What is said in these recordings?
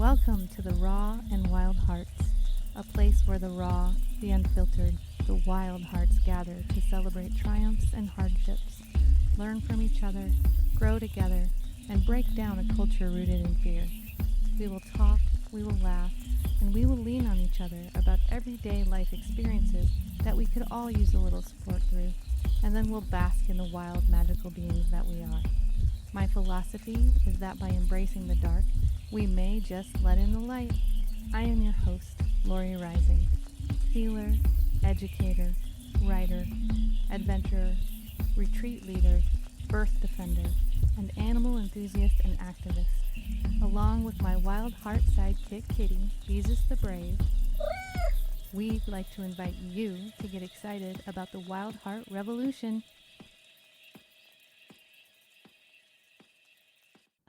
Welcome to the Raw and Wild Hearts, a place where the raw, the unfiltered, the wild hearts gather to celebrate triumphs and hardships, learn from each other, grow together, and break down a culture rooted in fear. We will talk, we will laugh, and we will lean on each other about everyday life experiences that we could all use a little support through, and then we'll bask in the wild, magical beings that we are. My philosophy is that by embracing the dark, we may just let in the light. I am your host, Lori Rising, healer, educator, writer, adventurer, retreat leader, birth defender, and animal enthusiast and activist, along with my wild heart sidekick Kitty, Jesus the Brave. We'd like to invite you to get excited about the Wild Heart Revolution.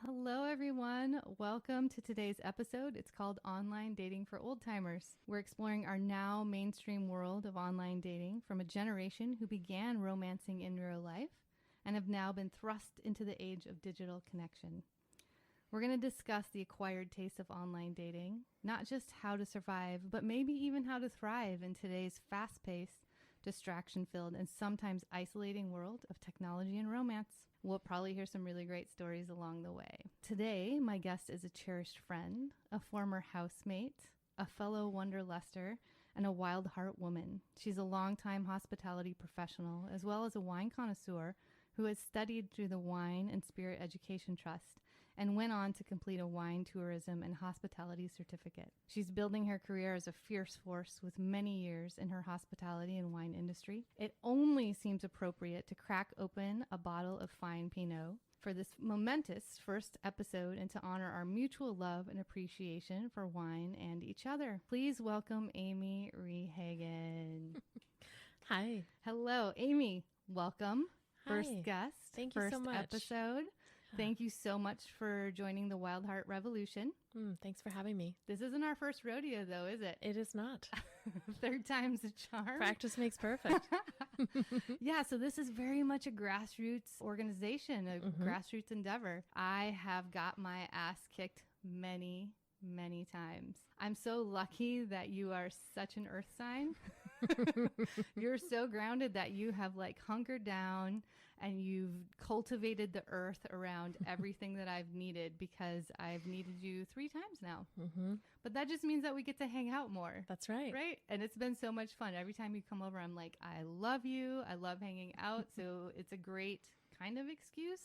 Hello, everyone. Welcome to today's episode. It's called Online Dating for Old Timers. We're exploring our now mainstream world of online dating from a generation who began romancing in real life and have now been thrust into the age of digital connection. We're going to discuss the acquired taste of online dating, not just how to survive, but maybe even how to thrive in today's fast-paced, distraction-filled, and sometimes isolating world of technology and romance. We'll probably hear some really great stories along the way. Today, my guest is a cherished friend, a former housemate, a fellow wanderluster, and a wild heart woman. She's a longtime hospitality professional, as well as a wine connoisseur who has studied through the Wine and Spirit Education Trust and went on to complete a wine tourism and hospitality certificate. She's building her career as a fierce force with many years in her hospitality and wine industry. It only seems appropriate to crack open a bottle of fine Pinot for this momentous first episode and to honor our mutual love and appreciation for wine and each other. Please welcome Amy Rehagen. Hi. Hello, Amy. Welcome. Hi. First guest. Thank you so much. First episode. Thank you so much for joining the Wild Heart Revolution. Thanks for having me. This isn't our first rodeo, though, is it? It is not. Third time's a charm. Practice makes perfect. Yeah, so this is very much a grassroots organization, a grassroots endeavor. I have got my ass kicked many times. I'm so lucky that you are such an earth sign. You're so grounded that you have hunkered down and you've cultivated the earth around everything that I've needed, because I've needed you 3 times now. But that just means that we get to hang out more. That's right. Right? And it's been so much fun. Every time you come over, I'm like, I love you. I love hanging out. So it's a great kind of excuse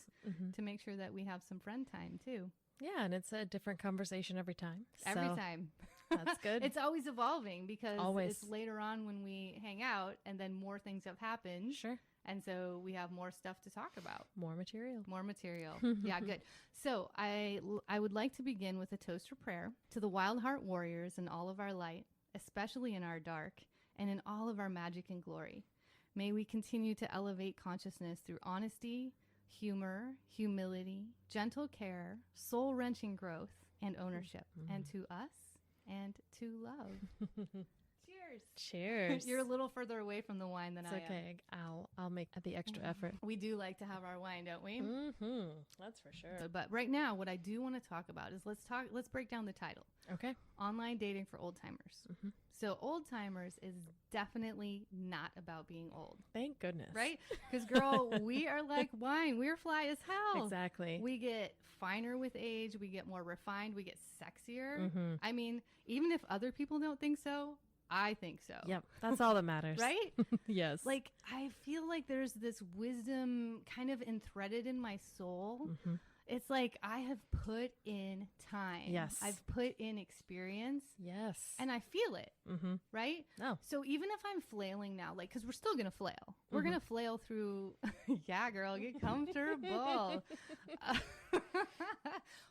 to make sure that we have some friend time too. Yeah, and it's a different conversation every time. Every time. That's good. It's always evolving, because Always. It's later on when we hang out and then more things have happened. Sure. And so we have more stuff to talk about. More material. More material. Yeah, good. So I would like to begin with a toast or prayer to the Wild Heart Warriors in all of our light, especially in our dark, and in all of our magic and glory. May we continue to elevate consciousness through honesty, humor, humility, gentle care, soul-wrenching growth, and ownership, and to us and to love. Cheers. Cheers. You're a little further away from the wine than It's I am. okay. I'll make the extra effort. We do like to have our wine, don't we? That's for sure. But right now, what I do want to talk about is let's break down the title. Okay. Online dating for old timers. So old timers is definitely not about being old. Thank goodness. Right? Because girl, we are like wine. We're fly as hell. Exactly. We get finer with age. We get more refined. We get sexier. I mean, even if other people don't think so, I think so. Yep. That's all that matters. Right? Yes. I feel like there's this wisdom kind of enthreaded in my soul. It's like I have put in time. Yes. I've put in experience. Yes. And I feel it. Right? Oh. So even if I'm flailing now, because we're still going to flail. We're going to flail through. Yeah, girl, get comfortable.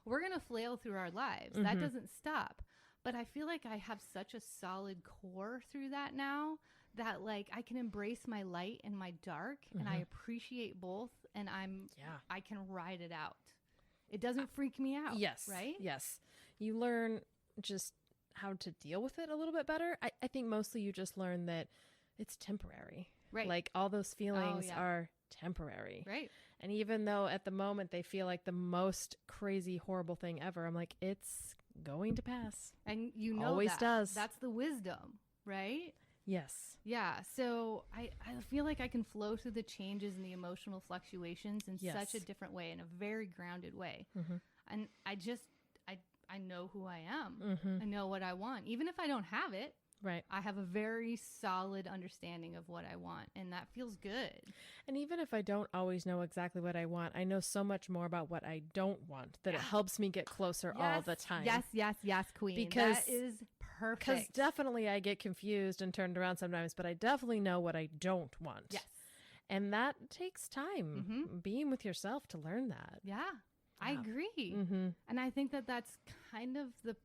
We're going to flail through our lives. That doesn't stop. But I feel like I have such a solid core through that now that I can embrace my light and my dark, and I appreciate both, and I can ride it out. It doesn't freak me out. Yes. Right? Yes. You learn just how to deal with it a little bit better. I think mostly you just learn that it's temporary. Right. All those feelings are temporary. Right. And even though at the moment they feel like the most crazy, horrible thing ever, I'm like, it's going to pass. And you know Always that. does. That's the wisdom, right? Yes. Yeah. So I feel like I can flow through the changes and the emotional fluctuations in Yes. such a different way, in a very grounded way. Mm-hmm. And I know who I am. Mm-hmm. I know what I want. Even if I don't have it, Right. I have a very solid understanding of what I want, and that feels good. And even if I don't always know exactly what I want, I know so much more about what I don't want that it helps me get closer all the time. Yes, queen. Because that is Because perfect. definitely I get confused and turned around sometimes, but I definitely know what I don't want. Yes. And that takes time, being with yourself to learn that. Yeah, I agree. Mm-hmm. And I think that that's kind of the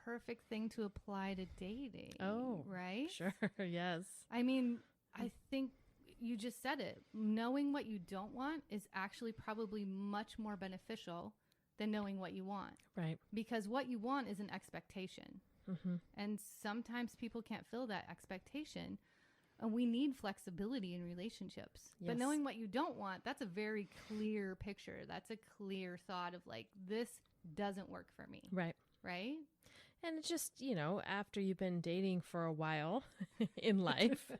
perfect thing to apply to dating. Oh, right? Sure. Yes. I mean, I think you just said it. Knowing what you don't want is actually probably much more beneficial than knowing what you want. Right. Because what you want is an expectation. Mm-hmm. And sometimes people can't fill that expectation. And we need flexibility in relationships. Yes. But knowing what you don't want, that's a very clear picture. That's a clear thought of like, this doesn't work for me. Right. Right? And it's just, after you've been dating for a while in life,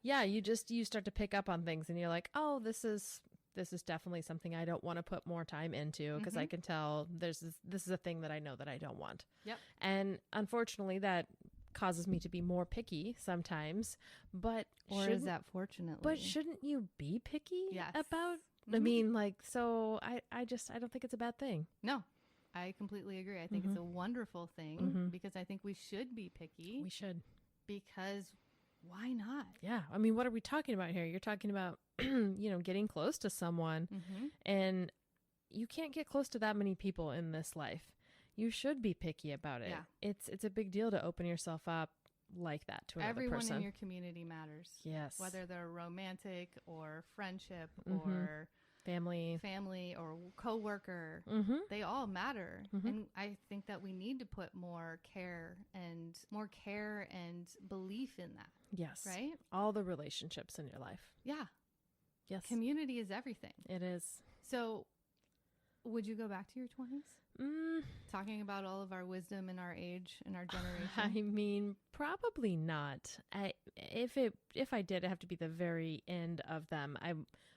you start to pick up on things and you're like, oh, this is definitely something I don't want to put more time into because I can tell this is a thing that I know that I don't want. Yep. And unfortunately that causes me to be more picky sometimes, is that fortunately? But shouldn't you be picky Yes. about, I mean, like, so I don't think it's a bad thing. No, I completely agree. I think it's a wonderful thing because I think we should be picky. We should. Because why not? Yeah. I mean, what are we talking about here? You're talking about, getting close to someone and you can't get close to that many people in this life. You should be picky about it. Yeah. It's a big deal to open yourself up like that to another Everyone person. in your community matters. Yes. Whether they're romantic or friendship or family or coworker, they all matter. And I think that we need to put more care and belief in that. Yes. Right? All the relationships in your life. Yeah. Yes. Community is everything. It is. So would you go back to your 20s? Talking about all of our wisdom in our age and our generation. I mean, probably not. If I did, it'd have to be the very end of them. I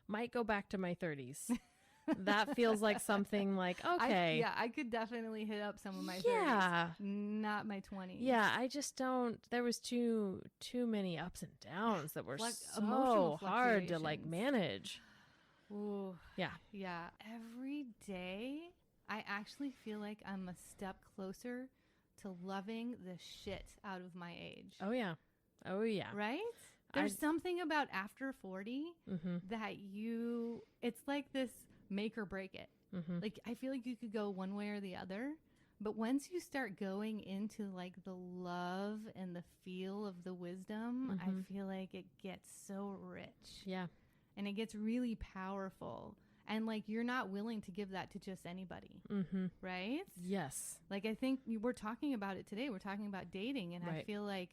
might go back to my 30s. That feels like something like, okay. I could definitely hit up some of my 30s. Yeah. Not my 20s. Yeah, I just don't. There was too many ups and downs that were emotional so hard to like manage. Ooh. Yeah. Yeah. Every day, I actually feel like I'm a step closer to loving the shit out of my age. Oh, yeah. Oh, yeah. Right? There's something about after 40 that it's like this make or break it. Like, I feel like you could go one way or the other. But once you start going into like the love and the feel of the wisdom, I feel like it gets so rich. Yeah. And it gets really powerful. And like, you're not willing to give that to just anybody. Right? Yes. Like, I think we're talking about it today. We're talking about dating. And I feel like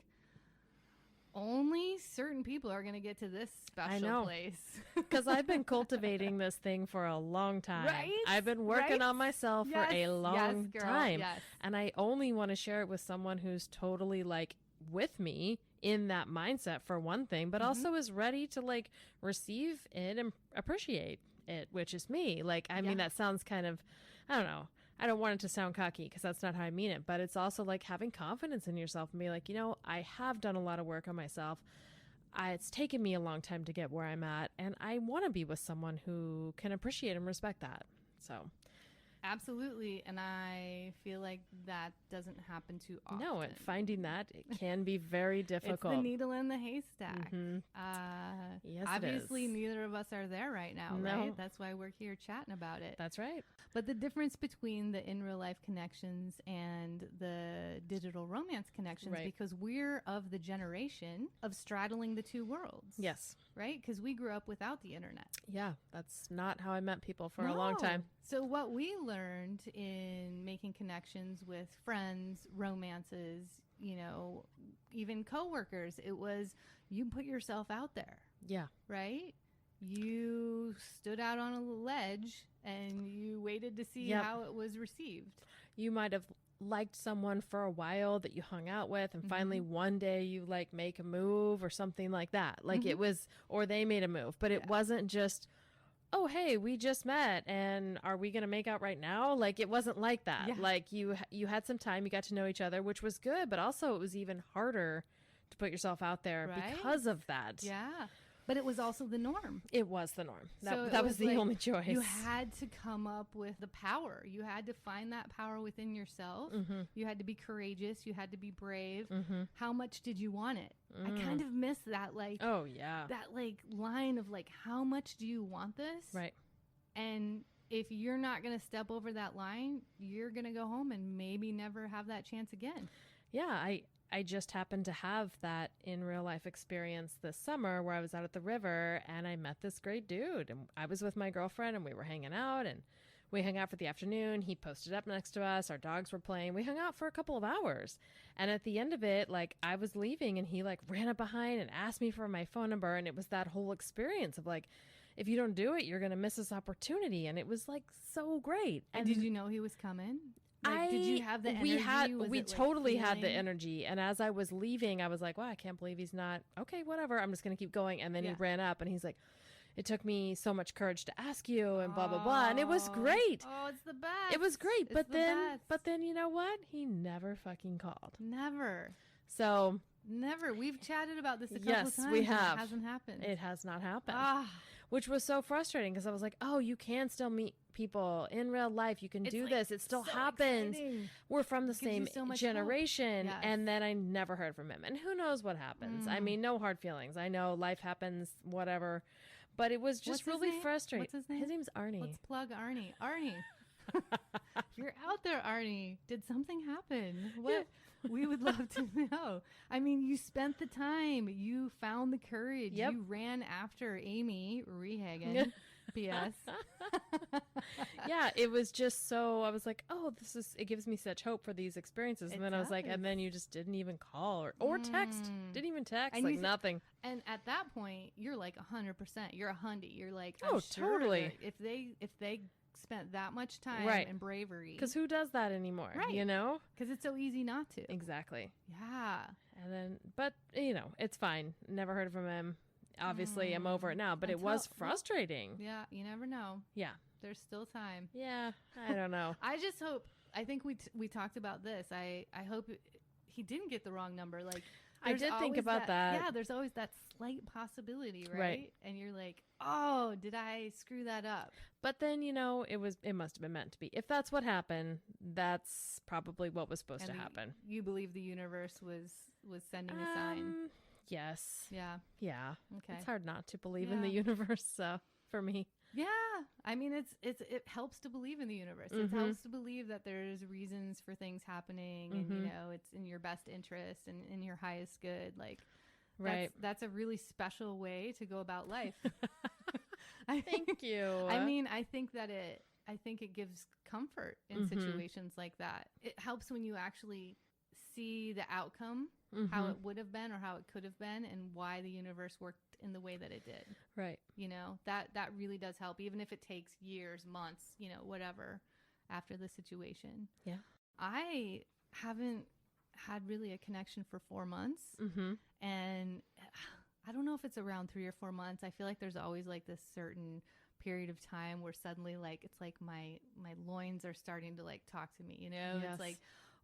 only certain people are going to get to this special place. Because I've been cultivating this thing for a long time. Right? I've been working on myself for a long time. Yes. And I only want to share it with someone who's totally like with me in that mindset for one thing, but also is ready to like receive it and appreciate it, which is me. Like, I mean, that sounds kind of, I don't know. I don't want it to sound cocky because that's not how I mean it, but it's also like having confidence in yourself and be like, I have done a lot of work on myself. It's taken me a long time to get where I'm at, and I want to be with someone who can appreciate and respect that. So absolutely. And I feel like that doesn't happen too often. No, and finding that, it can be very difficult. It's the needle in the haystack. Yes, obviously, neither of us are there right now, right? That's why we're here chatting about it. That's right. But the difference between the in real life connections and the digital romance connections, because we're of the generation of straddling the two worlds. Yes. Right? Because we grew up without the internet. Yeah, that's not how I met people for a long time. So what we learned in making connections with friends, romances, even coworkers, it was you put yourself out there. Yeah. Right? You stood out on a ledge and you waited to see how it was received. you might have liked someone for a while that you hung out with, and finally one day you like make a move or something like that. Like it was, or they made a move, but it wasn't just, oh, hey, we just met and are we going to make out right now? Like it wasn't like that. Yeah. Like you had some time, you got to know each other, which was good, but also it was even harder to put yourself out there because of that. Yeah. But it was also the norm. It was the norm. So That was the like, only choice. You had to come up with the power. You had to find that power within yourself. You had to be courageous. You had to be brave. How much did you want it? I kind of miss that, like, oh yeah, that like line of like, how much do you want this? Right. And if you're not going to step over that line, you're going to go home and maybe never have that chance again. Yeah, I just happened to have that in real life experience this summer where I was out at the river and I met this great dude, and I was with my girlfriend and we were hanging out, and we hung out for the afternoon. He posted up next to us. Our dogs were playing. We hung out for a couple of hours. And at the end of it, like I was leaving and he like ran up behind and asked me for my phone number. And it was that whole experience of like, if you don't do it, you're going to miss this opportunity. And it was like so great. And did you know he was coming? Like, did you have the energy? We totally had the energy. And as I was leaving, I was like, wow, I can't believe he's not. Okay, whatever. I'm just going to keep going. And then he ran up and he's like, it took me so much courage to ask you and blah, blah, blah. And it was great. Oh, it's the best. It was great. But then you know what? He never fucking called. Never. So. Never. We've chatted about this a couple yes, times. We have. It hasn't happened. It has not happened. Ah. Which was so frustrating because I was like, oh, you can still meet people in real life. You can do like, this. It still so happens. Exciting. We're from the same generation. Yes. And then I never heard from him. And who knows what happens? I mean, no hard feelings. I know life happens, whatever. But it was just really frustrating. What's his name? His name's Arnie. Let's plug Arnie. Arnie. You're out there, Arnie. Did something happen? What? Yeah. We would love to know. I mean, you spent the time. You found the courage. Yep. You ran after Amy Rehagen. P.S. Yeah, it was just so, I was like, oh, it gives me such hope for these experiences. And then I was like, and then you just didn't even call or text. Didn't even text, and like nothing. And at that point, you're like 100%. You're a hundy. You're like, oh, totally. If they spent that much time and bravery, because who does that anymore, you know, because it's so easy not to. Exactly. Yeah. And then, but you know, it's fine. Never heard from him. Obviously I'm over it now, but it was frustrating. Yeah, you never know. Yeah, there's still time. Yeah, I don't know. I just hope, I think we talked about this, I hope he didn't get the wrong number. Like, I did think about that. Yeah, there's always that slight possibility, right? And you're like, oh, did I screw that up? But then, you know, it must have been meant to be. If that's what happened, that's probably what was supposed to happen. You believe the universe was sending a sign? Yes. Yeah. Yeah. Okay. It's hard not to believe in the universe, so for me. Yeah. I mean, it helps to believe in the universe. It helps to believe that there's reasons for things happening, and you know, it's in your best interest and in your highest good. Like, that's a really special way to go about life. Thank you. I mean, I think it gives comfort in situations like that. It helps when you actually see the outcome, how it would have been or how it could have been, and why the universe worked in the way that it did. Right. You know, that really does help, even if it takes years, months, you know, whatever, after the situation. Yeah. I haven't had really a connection for 4 months. And I don't know if it's around 3 or 4 months. I feel like there's always like this certain period of time where suddenly, like, it's like my loins are starting to like talk to me, you know? Yes. It's like,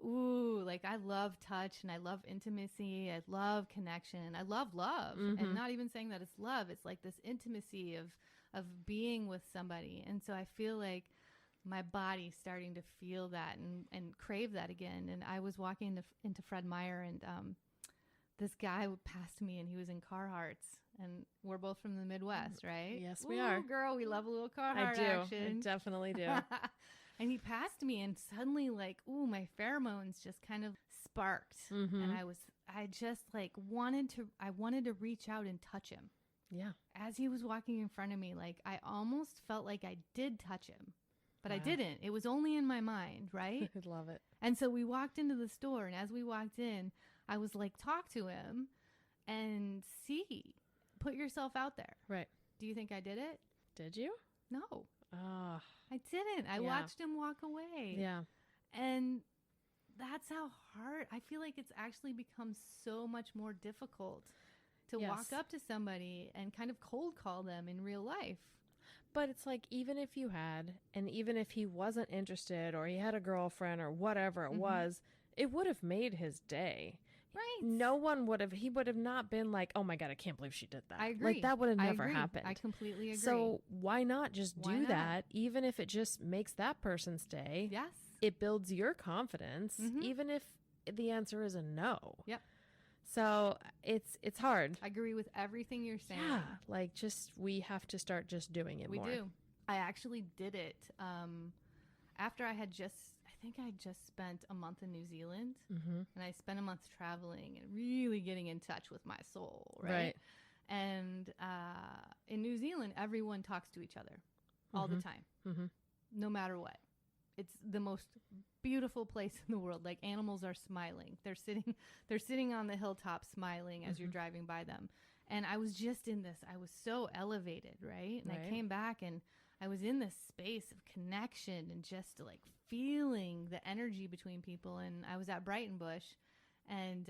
ooh, like I love touch and I love intimacy. I love connection. I love love. And not even saying that it's love. It's like this intimacy of being with somebody. And so I feel like my body's starting to feel that and crave that again. And I was walking into Fred Meyer, and this guy passed me, and he was in Carhartts. And we're both from the Midwest, right? Yes, we are. Girl, we love a little Carhartt action. I definitely do. And he passed me, and suddenly, like, ooh, my pheromones just kind of sparked. And I just like wanted to reach out and touch him. Yeah. As he was walking in front of me, like I almost felt like I did touch him, but I didn't. It was only in my mind, right? I love it. And so we walked into the store, and as we walked in, I was like, talk to him and put yourself out there. Right. Do you think I did it? Did you? No. I didn't. I watched him walk away. Yeah. And that's how hard, I feel like it's actually become so much more difficult to walk up to somebody and kind of cold call them in real life. But it's like, even if you had, and even if he wasn't interested or he had a girlfriend or whatever it was, it would have made his day. Right. No one would have, he would have not been like, oh my God, I can't believe she did that. I agree. Like, that would have never happened. I completely agree. So why not just do that, even if it just makes that person's day? Yes. It builds your confidence, even if the answer is a no. Yep. So it's hard. I agree with everything you're saying. Yeah, like, just, we have to start just doing it more. We do. I actually did it after I think I just spent a month in New Zealand, and I spent a month traveling and really getting in touch with my soul, right? And in New Zealand, everyone talks to each other all the time, no matter what. It's the most beautiful place in the world. Like, animals are smiling. They're sitting on the hilltop smiling as you're driving by them. And I was just in this, I was so elevated, right? And I came back and I was in this space of connection and just like feeling the energy between people. And I was at Brighton Bush, and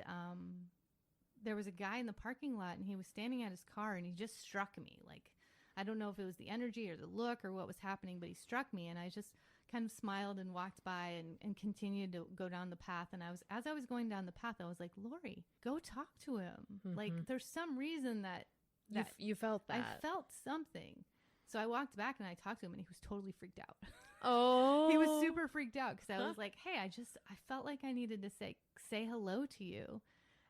there was a guy in the parking lot, and he was standing at his car, and he just struck me. Like, I don't know if it was the energy or the look or what was happening, but he struck me, and I just kind of smiled and walked by and continued to go down the path. And as I was going down the path, I was like, Lori, go talk to him. Like, there's some reason that you felt that. I felt something. So I walked back and I talked to him, and he was totally freaked out. Oh. He was super freaked out because I was like, hey, I felt like I needed to say hello to you.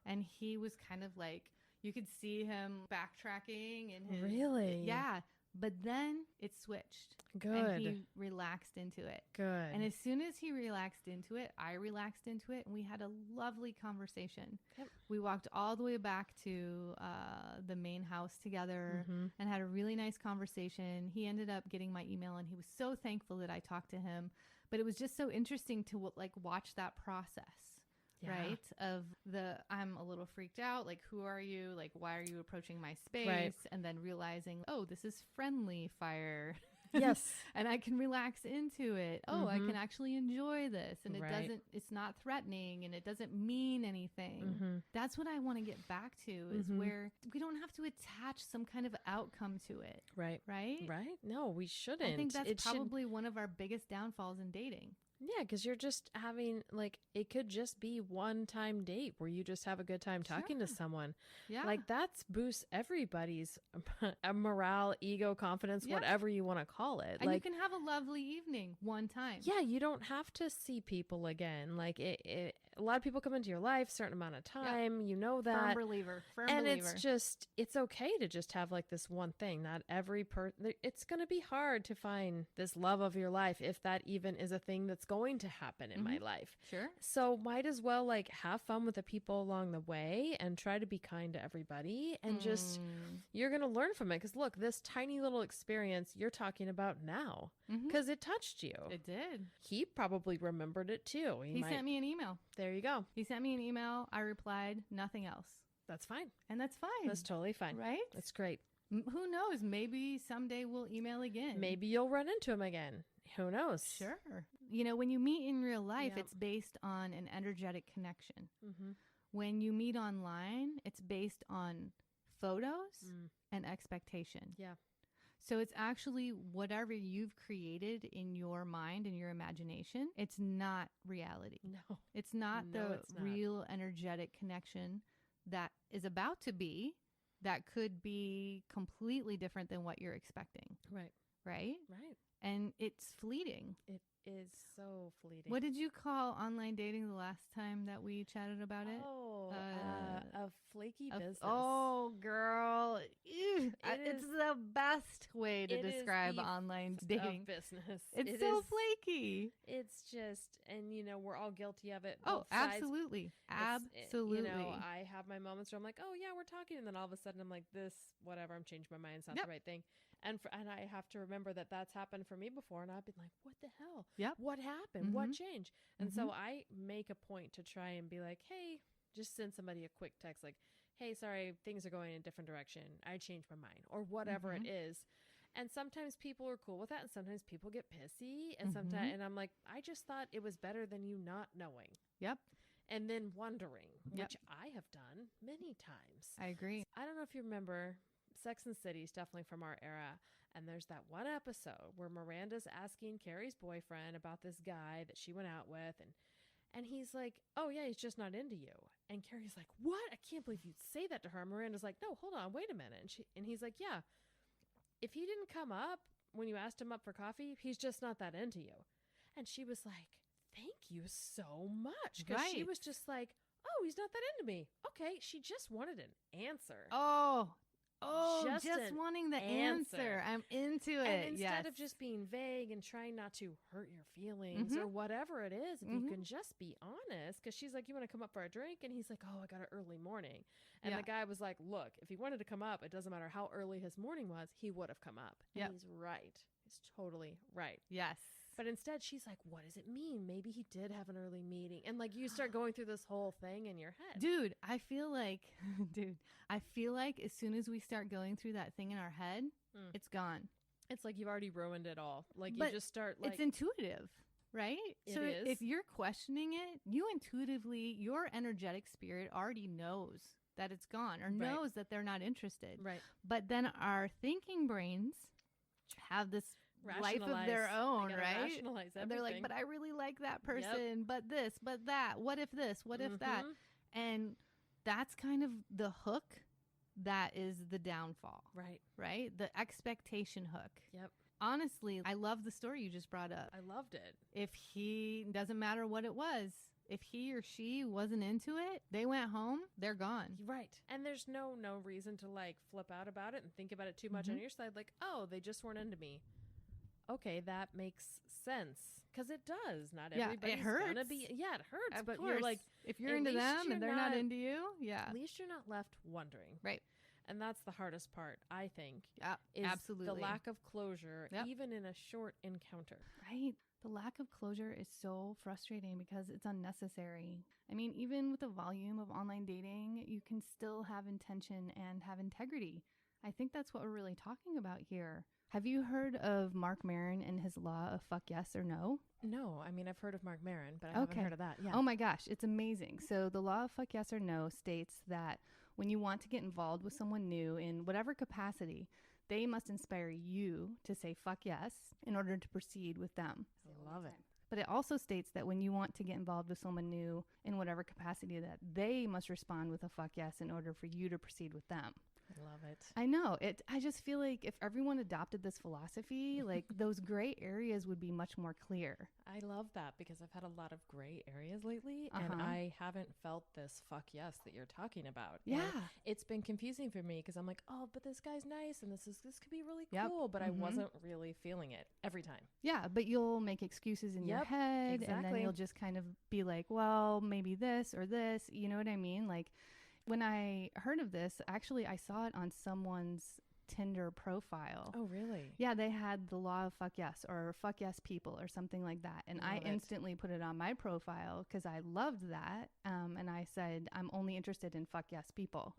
And he was kind of like, you could see him backtracking and Really? Yeah. But then it switched. Good. And he relaxed into it. Good. And as soon as he relaxed into it, I relaxed into it, and we had a lovely conversation. Yep. We walked all the way back to the main house together and had a really nice conversation. He ended up getting my email, and he was so thankful that I talked to him. But it was just so interesting to watch that process. Yeah. Right? Of I'm a little freaked out. Like, who are you? Like, why are you approaching my space? Right. And then realizing, oh, this is friendly fire. Yes. And I can relax into it. Oh, I can actually enjoy this. And it's not threatening, and it doesn't mean anything. That's what I want to get back to, is where we don't have to attach some kind of outcome to it. Right. Right? Right. No, we shouldn't. I think that's probably one of our biggest downfalls in dating. Yeah, because you're just having, like, it could just be one-time date where you just have a good time talking to someone. Yeah. Like, that's boosts everybody's morale, ego, confidence, whatever you want to call it. And like, you can have a lovely evening one time. Yeah, you don't have to see people again. Like, a lot of people come into your life, certain amount of time, you know that. Firm believer. And it's just, it's okay to just have like this one thing. Not every it's going to be hard to find this love of your life, if that even is a thing that's going to happen in my life. Sure. So might as well like have fun with the people along the way and try to be kind to everybody, and just, you're going to learn from it. Because look, this tiny little experience you're talking about now, because it touched you. It did. He probably remembered it too. He sent me an email. There you go. He sent me an email. I replied, nothing else. That's fine. And that's fine. That's totally fine. Right? That's great. Who knows? Maybe someday we'll email again. Maybe you'll run into him again. Who knows? Sure. You know, when you meet in real life, it's based on an energetic connection. When you meet online, it's based on photos and expectation. Yeah. So it's actually whatever you've created in your mind and your imagination. It's not reality. No. It's not real energetic connection that is about to be, that could be completely different than what you're expecting. Right. Right? Right. And it's fleeting. It is so fleeting. What did you call online dating the last time that we chatted about it? Oh, a flaky business. Oh, girl. Ew. It's the best way to describe online dating. Business. It's so flaky. It's just, and you know, we're all guilty of it. Oh, absolutely. Absolutely. You know, I have my moments where I'm like, oh yeah, we're talking. And then all of a sudden I'm like, this, whatever, I'm changing my mind. It's not the right thing. And I have to remember that that's happened for me before. And I've been like, what the hell? Yep. What happened? What changed? And so I make a point to try and be like, hey, just send somebody a quick text like, hey, sorry, things are going in a different direction. I changed my mind, or whatever it is. And sometimes people are cool with that, and sometimes people get pissy, and sometimes, and I'm like, I just thought it was better than you not knowing. Yep. And then wondering, which I have done many times. I agree. I don't know if you remember, Sex and the City is definitely from our era. And there's that one episode where Miranda's asking Carrie's boyfriend about this guy that she went out with. And he's like, oh, yeah, he's just not into you. And Carrie's like, what? I can't believe you'd say that to her. Miranda's like, no, hold on, wait a minute. And he's like, yeah, if he didn't come up when you asked him up for coffee, he's just not that into you. And she was like, thank you so much. Because she was just like, oh, he's not that into me. Okay, she just wanted an answer. Just wanting the answer. I'm into it. And instead of just being vague and trying not to hurt your feelings or whatever it is, if you can just be honest. Because she's like, you want to come up for a drink? And he's like, oh, I got an early morning. And the guy was like, look, if he wanted to come up, it doesn't matter how early his morning was, he would have come up. And he's right. He's totally right. Yes. But instead, she's like, what does it mean? Maybe he did have an early meeting. And like you start going through this whole thing in your head. Dude, I feel like as soon as we start going through that thing in our head, it's gone. It's like you've already ruined it all. Like you just start like. It's intuitive, right? So if you're questioning it, you intuitively, your energetic spirit already knows that it's gone or knows that they're not interested. Right. But then our thinking brains have this life of their own, right? And they're like, but I really like that person, but this, but that. What if this? What if that? And that's kind of the hook that is the downfall. Right? The expectation hook. Yep. Honestly, I love the story you just brought up. I loved it. If he, doesn't matter what it was, if he or she wasn't into it, they went home, they're gone. Right. And there's no reason to like flip out about it and think about it too much on your side. Like, oh, they just weren't into me. Okay, that makes sense. Because it does. Not everybody's it hurts. Gonna be. Yeah, it hurts. Of but course. You're like, if you're into them and they're not into you, at least you're not left wondering. Right. And that's the hardest part, I think. Yeah, is absolutely. The lack of closure, even in a short encounter. Right. The lack of closure is so frustrating because it's unnecessary. I mean, even with the volume of online dating, you can still have intention and have integrity. I think that's what we're really talking about here. Have you heard of Mark Maron and his law of fuck yes or no? No. I mean, I've heard of Mark Maron, but I haven't heard of that. Yeah. Oh my gosh, it's amazing. So the law of fuck yes or no states that when you want to get involved with someone new in whatever capacity, they must inspire you to say fuck yes in order to proceed with them. I love it. But it also states that when you want to get involved with someone new in whatever capacity, that they must respond with a fuck yes in order for you to proceed with them. I love it. I know it. I just feel like if everyone adopted this philosophy, like those gray areas would be much more clear. I love that because I've had a lot of gray areas lately and I haven't felt this fuck yes that you're talking about. Yeah. And it's been confusing for me because I'm like, oh, but this guy's nice and this could be really cool. But I wasn't really feeling it every time. Yeah. But you'll make excuses in your head and then you'll just kind of be like, well, maybe this or this. You know what I mean? Like, when I heard of this, actually, I saw it on someone's Tinder profile. Oh, really? Yeah, they had the law of fuck yes or fuck yes people or something like that. And I instantly put it on my profile because I loved that. And I said, I'm only interested in fuck yes people.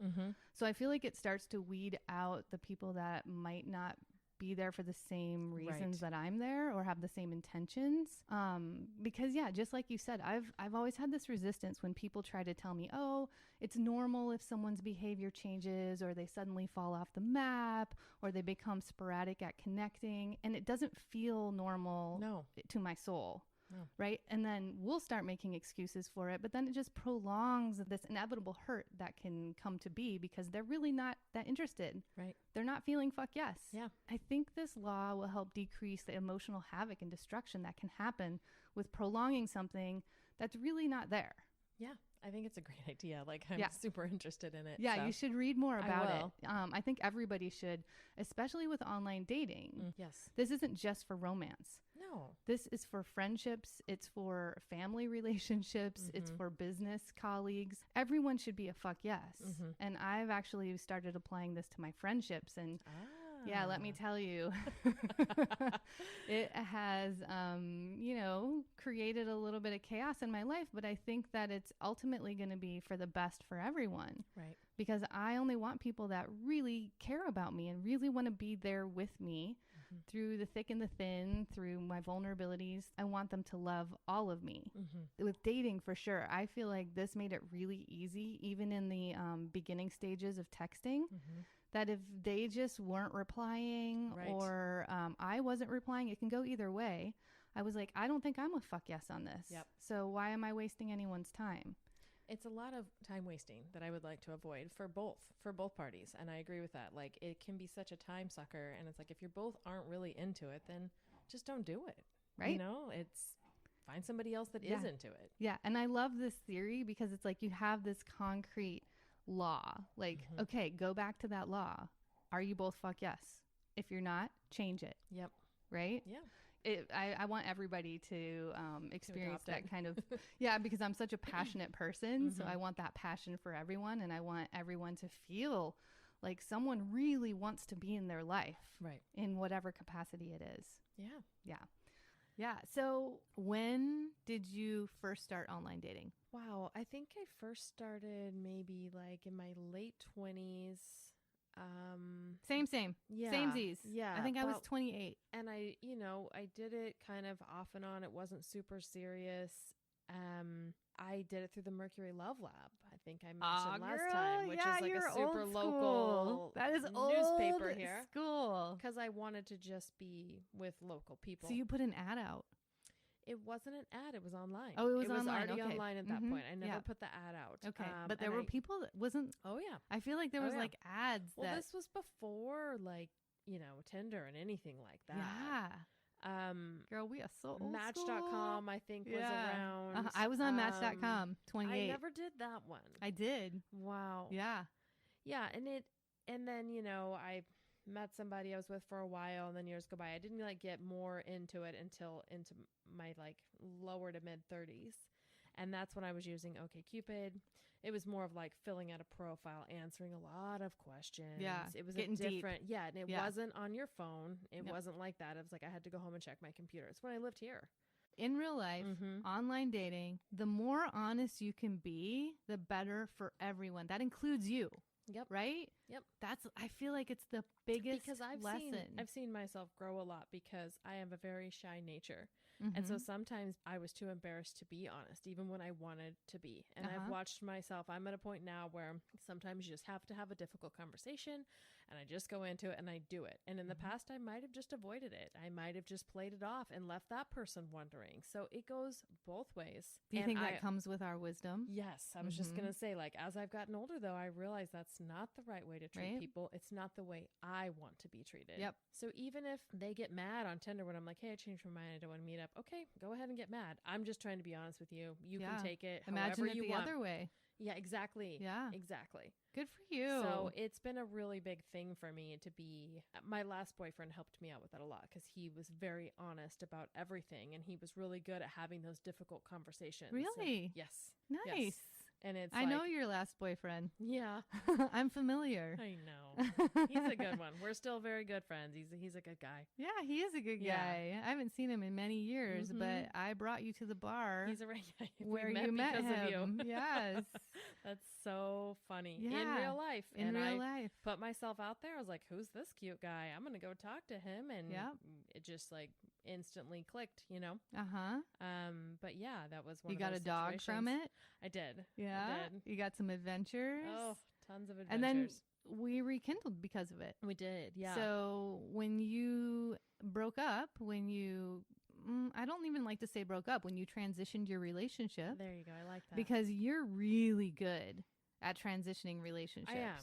So I feel like it starts to weed out the people that might not be there for the same reasons that I'm there or have the same intentions. Because just like you said, I've always had this resistance when people try to tell me, oh, it's normal if someone's behavior changes or they suddenly fall off the map or they become sporadic at connecting. And it doesn't feel normal to my soul. No. Right. And then we'll start making excuses for it. But then it just prolongs this inevitable hurt that can come to be because they're really not that interested. Right. They're not feeling fuck yes. Yeah. I think this law will help decrease the emotional havoc and destruction that can happen with prolonging something that's really not there. Yeah. I think it's a great idea. Like, I'm super interested in it. Yeah, so. You should read more about it. I think everybody should, especially with online dating. Yes. This isn't just for romance. No. This is for friendships. It's for family relationships. It's for business colleagues. Everyone should be a fuck yes. And I've actually started applying this to my friendships. And Yeah, let me tell you. It has, created a little bit of chaos in my life, but I think that it's ultimately going to be for the best for everyone. Right. Because I only want people that really care about me and really want to be there with me through the thick and the thin, through my vulnerabilities. I want them to love all of me. With dating, for sure, I feel like this made it really easy, even in the beginning stages of texting, that if they just weren't replying or I wasn't replying, it can go either way. I was like, I don't think I'm a fuck yes on this. Yep. So why am I wasting anyone's time? It's a lot of time wasting that I would like to avoid for both parties. And I agree with that. Like, it can be such a time sucker. And it's like, if you both aren't really into it, then just don't do it. Right. You know, it's find somebody else that is into it. Yeah. And I love this theory because it's like you have this concrete law. Like, okay, go back to that law. Are you both fuck yes? If you're not, change it. Yep. Right? Yeah. I want everybody to experience that kind of, because I'm such a passionate person. So I want that passion for everyone. And I want everyone to feel like someone really wants to be in their life. Right. In whatever capacity it is. Yeah. Yeah. Yeah. So when did you first start online dating? Wow. I think I first started maybe like in my late 20s. Same. Yeah. Samesies. Yeah. I think I was 28. And I did it kind of off and on. It wasn't super serious. I did it through the Mercury Love Lab. I think I mentioned last time, which is like a super local that is newspaper old here. School. Because I wanted to just be with local people. So you put an ad out. It wasn't an ad. It was online. Oh, it was online. Already online at that point. I never put the ad out. Okay. But there were people that wasn't. Oh, yeah. I feel like there was like ads. Well, this was before like, Tinder and anything like that. Yeah. Girl, we are so old Match.com, I think, was around. I was on Match.com, 28. I never did that one. I did. Wow. Yeah. Yeah. And then, I met somebody I was with for a while, and then years go by. I didn't like get more into it until into my like lower to mid 30s. And that's when I was using OkCupid. It was more of like filling out a profile, answering a lot of questions. Yeah. It was getting different. Deep. Yeah. And it wasn't on your phone. It wasn't like that. It was like I had to go home and check my computer. It's when I lived here. In real life, online dating, the more honest you can be, the better for everyone. That includes you. Yep. Right? Yep. I feel like it's the biggest lesson. I've seen myself grow a lot because I have a very shy nature. And so sometimes I was too embarrassed to be honest, even when I wanted to be. And I've watched myself. I'm at a point now where sometimes you just have to have a difficult conversation, and I just go into it and I do it. And in the past, I might have just avoided it. I might have just played it off and left that person wondering. So it goes both ways. Do you think that comes with our wisdom? Yes. I was just going to say, like, as I've gotten older, though, I realize that's not the right way to treat people. It's not the way I want to be treated. Yep. So even if they get mad on Tinder when I'm like, hey, I changed my mind, I don't want to meet up. Okay, go ahead and get mad. I'm just trying to be honest with you. You can take it Imagine however it you the want. other way. Yeah, exactly. Yeah. Exactly. Good for you. So it's been a really big thing for me to be, my last boyfriend helped me out with that a lot because he was very honest about everything, and he was really good at having those difficult conversations. Really? And yes. Nice. Yes. And it's I know your last boyfriend. Yeah. I'm familiar. I know. He's a good one. We're still very good friends. He's a good guy. Yeah, he is a good guy. I haven't seen him in many years, but I brought you to the bar. He's a where you met him. Of you. Yes. That's so funny. Yeah. In real life. In real life. Put myself out there. I was like, who's this cute guy? I'm going to go talk to him. And it just like instantly clicked, But yeah, that was one you of got those a dog situations. from it? I did. Yeah. I did. You got some adventures? Oh, tons of adventures. And then we rekindled because of it. We did. Yeah. So when you broke up, I don't even like to say broke up, when you transitioned your relationship. There you go. I like that. Because you're really good at transitioning relationships. I am.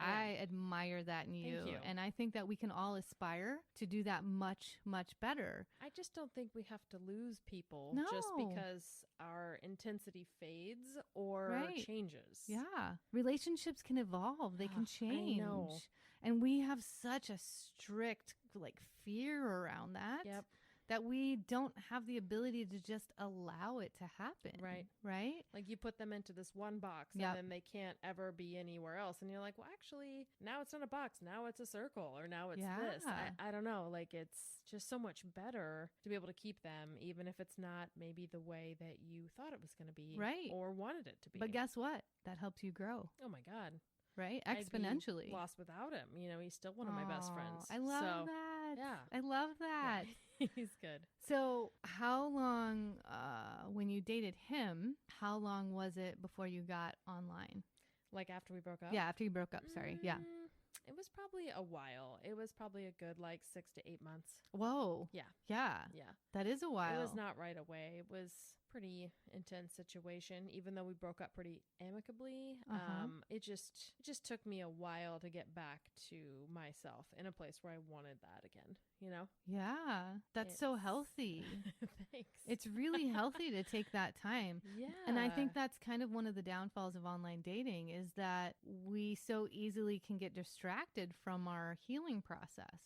I admire that in you. Thank you. And I think that we can all aspire to do that much, much better. I just don't think we have to lose people No. just because our intensity fades or changes. Yeah. Relationships can evolve. They can change. I know. And we have such a strict fear around that. Yep. that we don't have the ability to just allow it to happen. Right. Right? Like you put them into this one box and then they can't ever be anywhere else. And you're like, well, actually, now it's not a box. Now it's a circle, or now it's this. I don't know. Like, it's just so much better to be able to keep them, even if it's not maybe the way that you thought it was going to be. Right. Or wanted it to be. But guess what? That helps you grow. Oh my God. Right? Exponentially. I'd be lost without him. You know, he's still one of my best friends. I love that. Yeah. I love that. Yeah. He's good. So how long, when you dated him, how long was it before you got online? Like after we broke up? Yeah, after you broke up. Sorry. Yeah. It was probably a while. It was probably a good 6 to 8 months. Whoa. Yeah. Yeah. Yeah. That is a while. It was not right away. It was pretty intense situation, even though we broke up pretty amicably. It just took me a while to get back to myself in a place where I wanted that again, you know? Yeah. That's so healthy. Thanks. It's really healthy to take that time. Yeah. And I think that's kind of one of the downfalls of online dating, is that we so easily can get distracted from our healing process.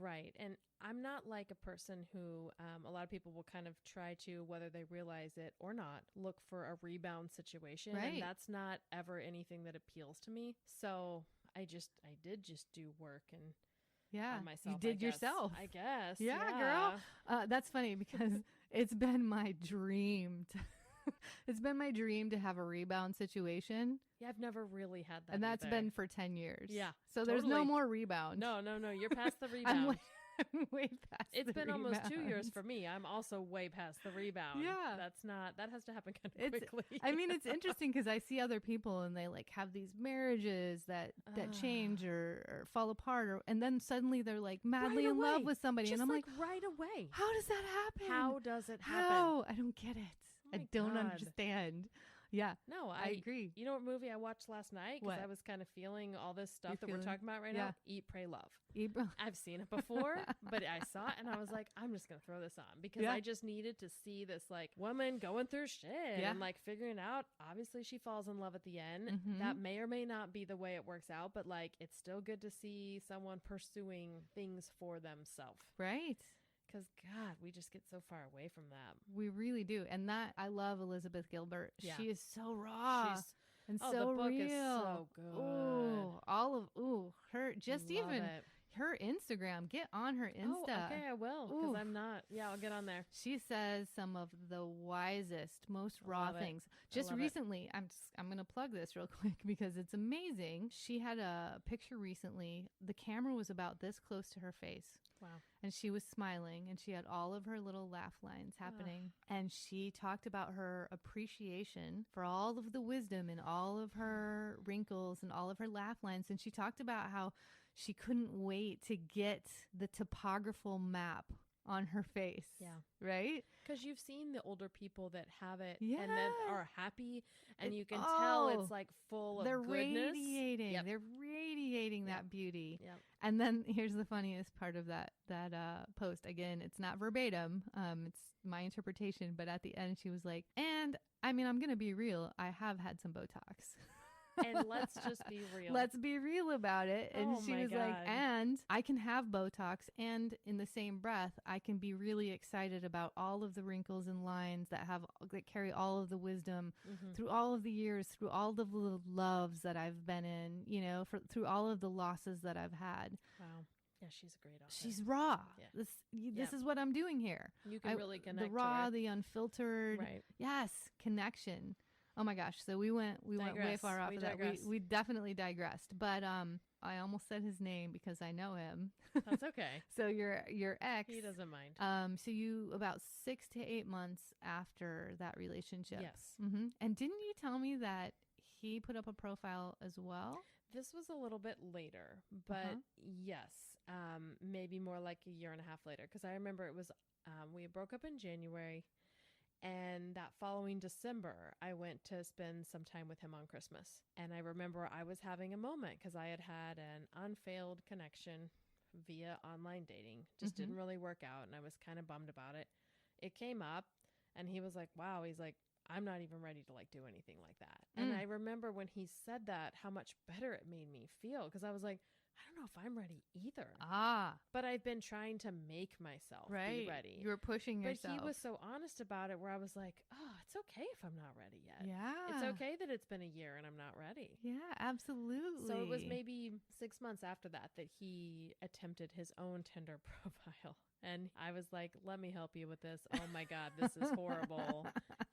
Right. And I'm not like a person who a lot of people will kind of try to, whether they realize it or not, look for a rebound situation. Right. And that's not ever anything that appeals to me. So I did just do work and on myself. You did yourself. I guess. Yeah, girl. That's funny because it's been my dream to have a rebound situation. Yeah, I've never really had that. And that's either. been for 10 years. Yeah. So there's no more rebound. No. You're past the rebound. I'm way past It's the been almost 2 years rebound. for me. I'm also way past the rebound. Yeah. That has to happen kind of quickly. I mean, it's interesting because I see other people and they have these marriages that change or fall apart, and then suddenly they're madly in love with somebody. Just and I'm right away. how does that happen? How does it happen? How? I don't get it. Oh I don't God. understand. Yeah. No, I agree. You know what movie I watched last night? Because What? I was kind of feeling all this stuff that You're we're talking about right yeah. now. Eat, Pray, Love. Ebro. I've seen it before, but I saw it and I was like, I'm just going to throw this on because I just needed to see this woman going through shit and figuring out. Obviously, she falls in love at the end. Mm-hmm. That may or may not be the way it works out, but it's still good to see someone pursuing things for themselves. Right. Because, God, we just get so far away from that. We really do. And I love Elizabeth Gilbert. Yeah. She is so raw and so the book real. is so good. Her, just Love even it. her Instagram. Get on her Insta. Oh, okay, I will. Because I'm not. Yeah, I'll get on there. She says some of the wisest, most raw love it. things. Just love it. recently, I'm going to plug this real quick because it's amazing. She had a picture recently. The camera was about this close to her face. Wow. And she was smiling and she had all of her little laugh lines happening. And she talked about her appreciation for all of the wisdom and all of her wrinkles and all of her laugh lines. And she talked about how she couldn't wait to get the topographical map on her face. Yeah. Right? Because you've seen the older people that have it Yeah. and then are happy, and you can tell it's full of they're goodness. radiating. Yep. They're radiating that beauty. Yep. And then here's the funniest part of that post. Again, it's not verbatim. It's my interpretation. But at the end, she was like, and I mean, I'm going to be real. I have had some Botox. And let's just be real. Let's be real about it. And Oh she my was like, God. and I can have Botox, and in the same breath, I can be really excited about all of the wrinkles and lines that carry all of the wisdom through all of the years, through all of the loves that I've been in, through all of the losses that I've had. Wow. Yeah, she's a great author. She's raw. Yeah. This is what I'm doing here. You can really connect the raw, to it. the unfiltered. Right. Yes, connection. Oh my gosh. So we went way far off of that. We definitely digressed. But I almost said his name because I know him. That's okay. So your ex. He doesn't mind. So you about 6 to 8 months after that relationship. Yes. Mm-hmm. And didn't you tell me that he put up a profile as well? This was a little bit later, but yes, maybe more like a year and a half later. Because I remember it was we broke up in January. And that following December, I went to spend some time with him on Christmas. And I remember I was having a moment because I had had an unfailed connection via online dating. Just didn't really work out. And I was kind of bummed about it. It came up and he was like, wow, he's like, I'm not even ready to do anything like that. And I remember when he said that, how much better it made me feel. Because I was like, I don't know if I'm ready either. Ah, But I've been trying to make myself be ready. You're pushing yourself. But he was so honest about it where I was like, oh, it's okay if I'm not ready yet. Yeah. It's okay that it's been a year and I'm not ready. Yeah, absolutely. So it was maybe 6 months after that he attempted his own Tinder profile. And I was like, let me help you with this. Oh my God, this is horrible.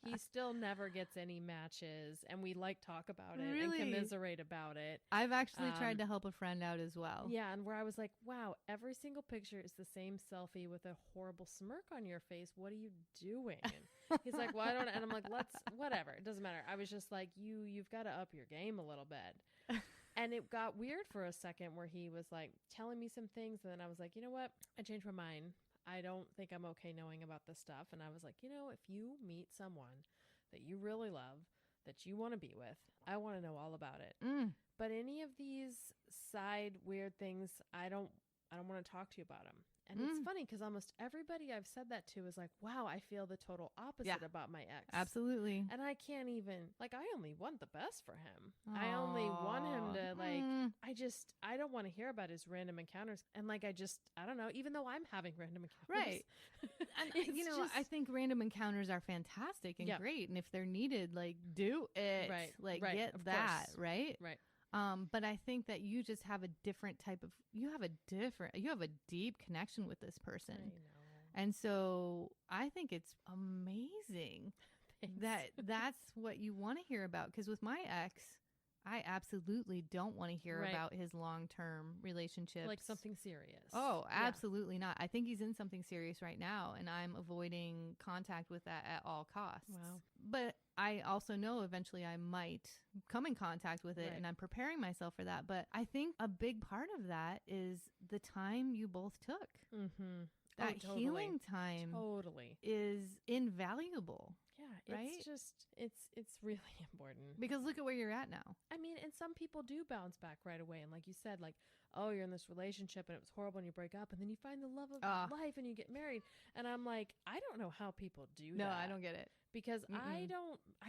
He still never gets any matches. And we talk about it and commiserate about it. I've actually tried to help a friend out as well. Yeah. And where I was like, wow, every single picture is the same selfie with a horrible smirk on your face. What are you doing? And he's like, well, I don't know. And I'm like, whatever. It doesn't matter. I was just like, you've got to up your game a little bit. And it got weird for a second where he was like telling me some things. And then I was like, you know what? I changed my mind. I don't think I'm okay knowing about this stuff. And I was like, if you meet someone that you really love, that you want to be with, I want to know all about it. But any of these side weird things, I don't want to talk to you about them. And it's funny because almost everybody I've said that to is like, wow, I feel the total opposite about my ex. Absolutely. And I can't even, I only want the best for him. Aww. I only want him to I don't want to hear about his random encounters. And I don't know, even though I'm having random encounters. Right. And, I think random encounters are fantastic and great. And if they're nedeed, do it. Right. Get of that. Course. Right. Right. But I think that you just have a different type of, you have a deep connection with this person. I know. And so I think it's amazing that's what you want to hear about. Because with my ex, I absolutely don't want to hear about his long-term relationships. Like something serious. Oh, absolutely not. I think he's in something serious right now, and I'm avoiding contact with that at all costs. Wow. But I also know eventually I might come in contact with it, and I'm preparing myself for that. But I think a big part of that is the time you both took. Mm-hmm. That healing time is invaluable. Yeah, it's really important. Because look at where you're at now. I mean, and some people do bounce back right away. And like you said, oh, you're in this relationship and it was horrible and you break up and then you find the love of life and you get married. And I'm like, I don't know how people do that. No, I don't get it. Because I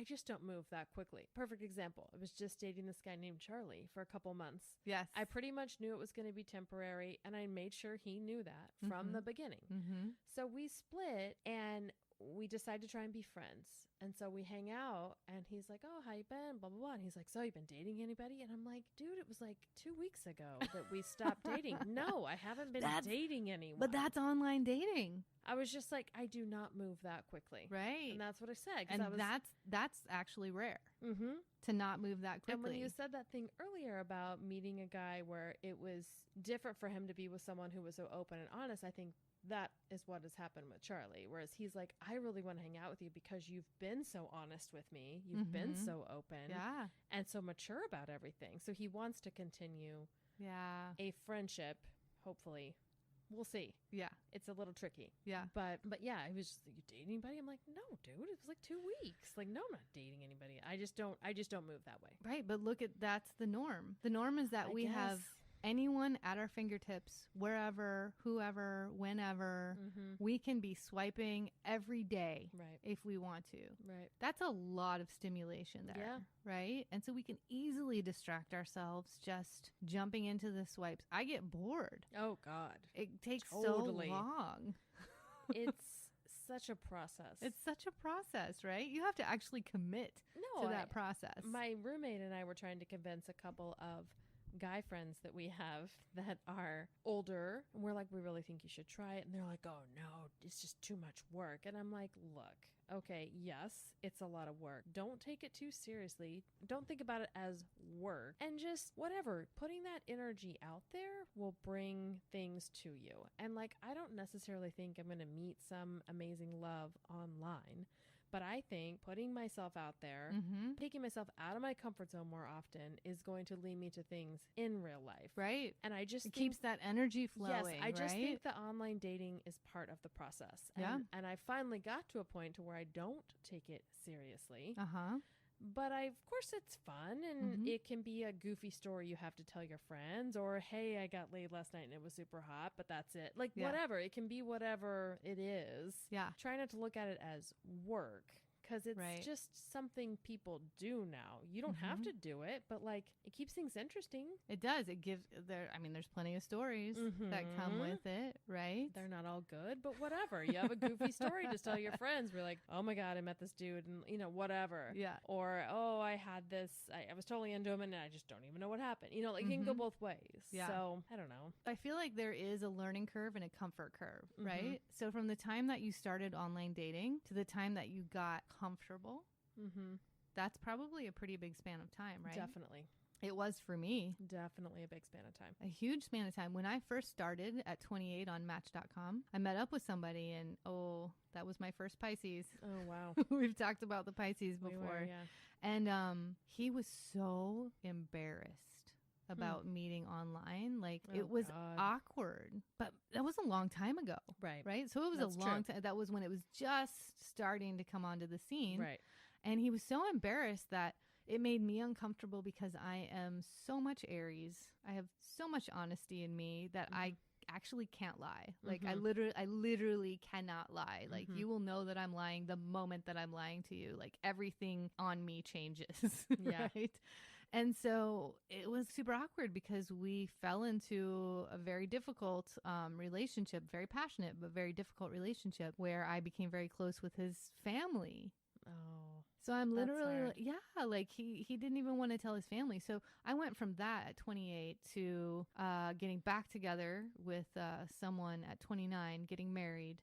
just don't move that quickly. Perfect example. I was just dating this guy named Charlie for a couple months. Yes. I pretty much knew it was going to be temporary and I made sure he knew that from the beginning. Mm-hmm. So we split and we decided to try and be friends. And so we hang out and he's like, oh, how you been? Blah, blah, blah. And he's like, so you been dating anybody? And I'm like, dude, it was 2 weeks ago that we stopped dating. No, I haven't been dating anyone. But that's online dating. I was just like, I do not move that quickly. Right. And that's what I said. And that's actually rare to not move that quickly. And when you said that thing earlier about meeting a guy where it was different for him to be with someone who was so open and honest, I think that is what has happened with Charlie. Whereas he's like, I really want to hang out with you because you've been so honest with me. You've been so open and so mature about everything. So he wants to continue a friendship, hopefully. We'll see. Yeah. It's a little tricky. Yeah. But yeah, I was just like, you dating anybody? I'm like, no, dude, it was 2 weeks. No, I'm not dating anybody. I just don't move that way. Right. But look that's the norm. The norm is that we have anyone at our fingertips, wherever, whoever, whenever. We can be swiping every day if we want to. Right. That's a lot of stimulation there. Yeah. Right. And so we can easily distract ourselves just jumping into the swipes. I get bored. Oh, God. It takes so long. It's such a process. It's such a process, right? You have to actually commit to that process. My roommate and I were trying to convince a couple of guy friends that we have that are older, and we're like, we really think you should try it, and they're like, oh no, it's just too much work. And I'm like, look, okay, yes, it's a lot of work. Don't take it too seriously. Don't think about it as work, and just whatever, putting that energy out there will bring things to you. And I don't necessarily think I'm going to meet some amazing love online, but I think putting myself out there, taking myself out of my comfort zone more often is going to lead me to things in real life. Right. And I just keeps that energy flowing. Yes, I just think the online dating is part of the process. And I finally got to a point to where I don't take it seriously. But of course it's fun, and it can be a goofy story you have to tell your friends, or, hey, I got laid last night and it was super hot, but that's it. Whatever. It can be whatever it is. Yeah. Try not to look at it as work, because it's Right. just something people do now. You don't have to do it, but like it keeps things interesting. It does. It gives there's plenty of stories that come with it, right? They're not all good, but whatever. You have a goofy story to tell your friends. We're like, oh my God, I met this dude and, you know, whatever. Yeah. Or, oh, I had this, I was totally into him and I just don't even know what happened. You know, like it can go both ways. Yeah. So I don't know. I feel like there is a learning curve and a comfort curve, right? So from the time that you started online dating to the time that you got comfortable, that's probably a pretty big span of time, right? Definitely. It was for me. Definitely a big span of time. A huge span of time. When I first started at 28 on Match.com, I met up with somebody and, that was my first Pisces. Oh, wow. We've talked about the Pisces before. We were, yeah. And he was so embarrassed about meeting online. Like, it was awkward. But that was a long time ago. Right. Right? So it was That's a long time. That was when it was just starting to come onto the scene. Right. And he was so embarrassed that it made me uncomfortable because I am so much Aries. I have so much honesty in me that I actually can't lie. Like I literally cannot lie. Like you will know that I'm lying the moment that I'm lying to you. Like everything on me changes. Yeah. Right. And so it was super awkward because we fell into a very difficult relationship, very passionate, but very difficult relationship where I became very close with his family. Oh. So I'm That's literally, hard. like he didn't even want to tell his family. So I went from that at 28 to getting back together with someone at 29, getting married,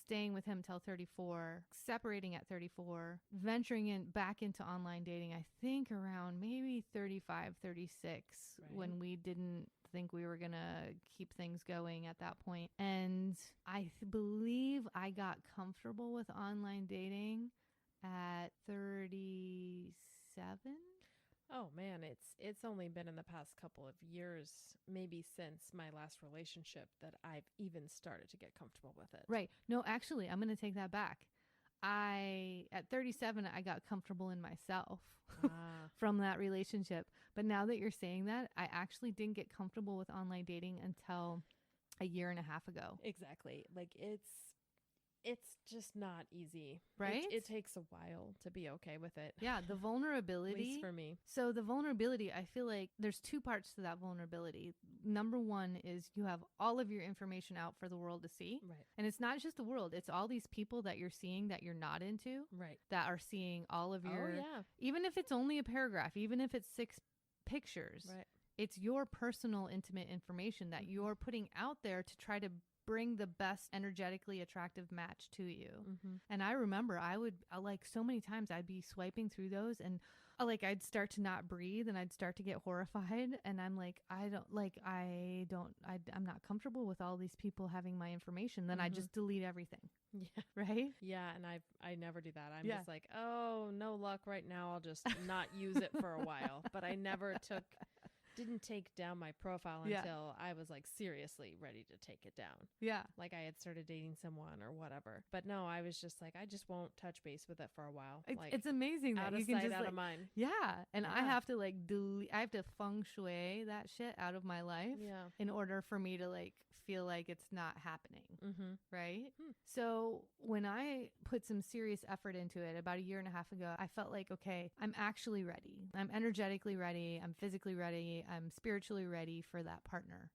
staying with him till 34, separating at 34, venturing back into online dating, I think around maybe 35, 36, Right. when we didn't think we were going to keep things going at that point. And I believe I got comfortable with online dating at 37. Oh man, it's only been in the past couple of years, maybe since my last relationship, that I've even started to get comfortable with it. Right. No, actually, I'm going to take that back. At 37, I got comfortable in myself from that relationship. But now that you're saying that, I actually didn't get comfortable with online dating until a year and a half ago. Exactly. Like it's just not easy. Right? It takes a while to be okay with it. Yeah, the At vulnerability. least for me. So the vulnerability, I feel like there's two parts to that vulnerability. Number one is you have all of your information out for the world to see. Right. And it's not just the world. It's all these people that you're seeing that you're not into. Right. That are seeing all of your, Oh yeah. even if it's only a paragraph, even if it's 6 pictures, Right. it's your personal intimate information that you're putting out there to try to bring the best energetically attractive match to you. And I remember I would like so many times I'd be swiping through those and I'd start to not breathe and I'd start to get horrified. And I'm like, I'm not comfortable with all these people having my information. Then I just delete everything. Yeah. Right. Yeah. And I never do that. I'm just like, oh, no luck right now. I'll just not use it for a while. But I never didn't take down my profile until I was like seriously ready to take it down. Yeah. Like I had started dating someone or whatever. But no, I was just like, I just won't touch base with it for a while. It's amazing that out you of can sight, just out of mind. Yeah. And I Yeah. have to I have to feng shui that shit out of my life Yeah. in order for me to feel like it's not happening. Mm-hmm. Right. So when I put some serious effort into it about a year and a half ago, I felt like, okay, I'm actually ready. I'm energetically ready. I'm physically ready. I'm spiritually ready for that partner,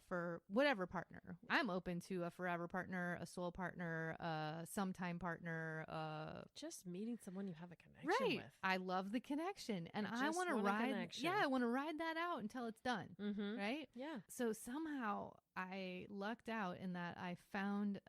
for whatever partner. I'm open to a forever partner, a soul partner, a sometime partner, Just meeting someone you have a connection with. I love the connection and I just want to want a ride. connection. Yeah. I want to ride that out until it's done. Mm-hmm. Right. Yeah. So somehow I lucked out in that I found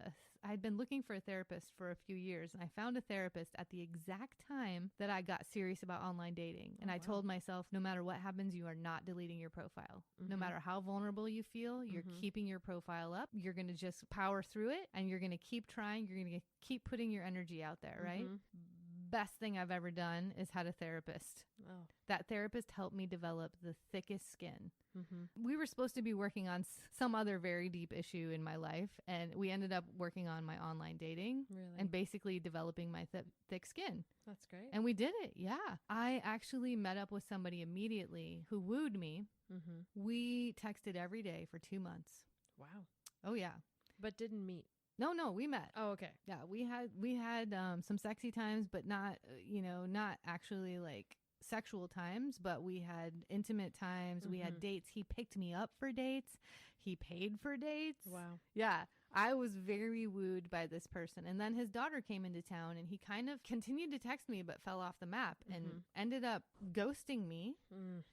I'd been looking for a therapist for a few years and I found a therapist at the exact time that I got serious about online dating. And I told myself, no matter what happens, you are not deleting your profile. No matter how vulnerable you feel, you're keeping your profile up. You're going to just power through it and you're going to keep trying. You're going to keep putting your energy out there, right? Best thing I've ever done is had a therapist. Oh. That therapist helped me develop the thickest skin. We were supposed to be working on some other very deep issue in my life, and we ended up working on my online dating and basically developing my thick skin. That's great. And we did it. Yeah. I actually met up with somebody immediately who wooed me. We texted every day for 2 months. Wow. Oh, yeah. But didn't meet. No, we met. Oh, okay. Yeah, we had some sexy times, but not not actually like sexual times, but we had intimate times. We had dates. He picked me up for dates. He paid for dates. Wow. Yeah. I was very wooed by this person. And then his daughter came into town and he kind of continued to text me but fell off the map and ended up ghosting me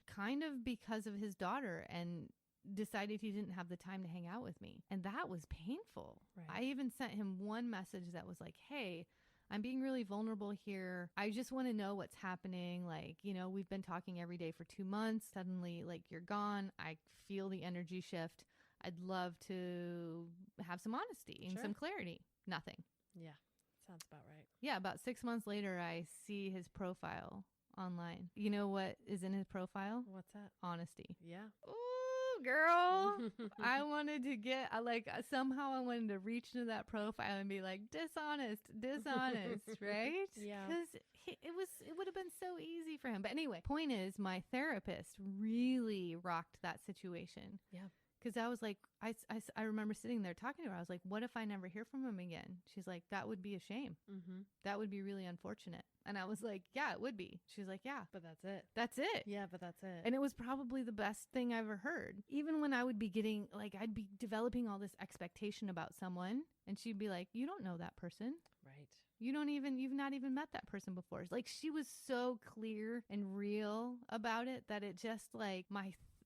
kind of because of his daughter and decided he didn't have the time to hang out with me. And that was painful. Right. I even sent him one message that was like, hey, I'm being really vulnerable here. I just want to know what's happening. Like, we've been talking every day for 2 months. Suddenly, like, you're gone. I feel the energy shift. I'd love to have some honesty and some clarity. Nothing. Yeah. Sounds about right. Yeah. About 6 months later, I see his profile online. You know what is in his profile? What's that? Honesty. Yeah. Ooh, girl. I wanted to get, somehow I wanted to reach into that profile and be like, dishonest, right? Yeah. Because it would have been so easy for him. But anyway, point is, my therapist really rocked that situation. Yeah. Because I was like, I remember sitting there talking to her. I was like, what if I never hear from him again? She's like, that would be a shame. That would be really unfortunate. And I was like, yeah, it would be. She's like, yeah. But that's it. That's it. Yeah, but that's it. And it was probably the best thing I ever heard. Even when I would be getting, I'd be developing all this expectation about someone. And she'd be like, you don't know that person. Right. You've not even met that person before. Like, she was so clear and real about it that it just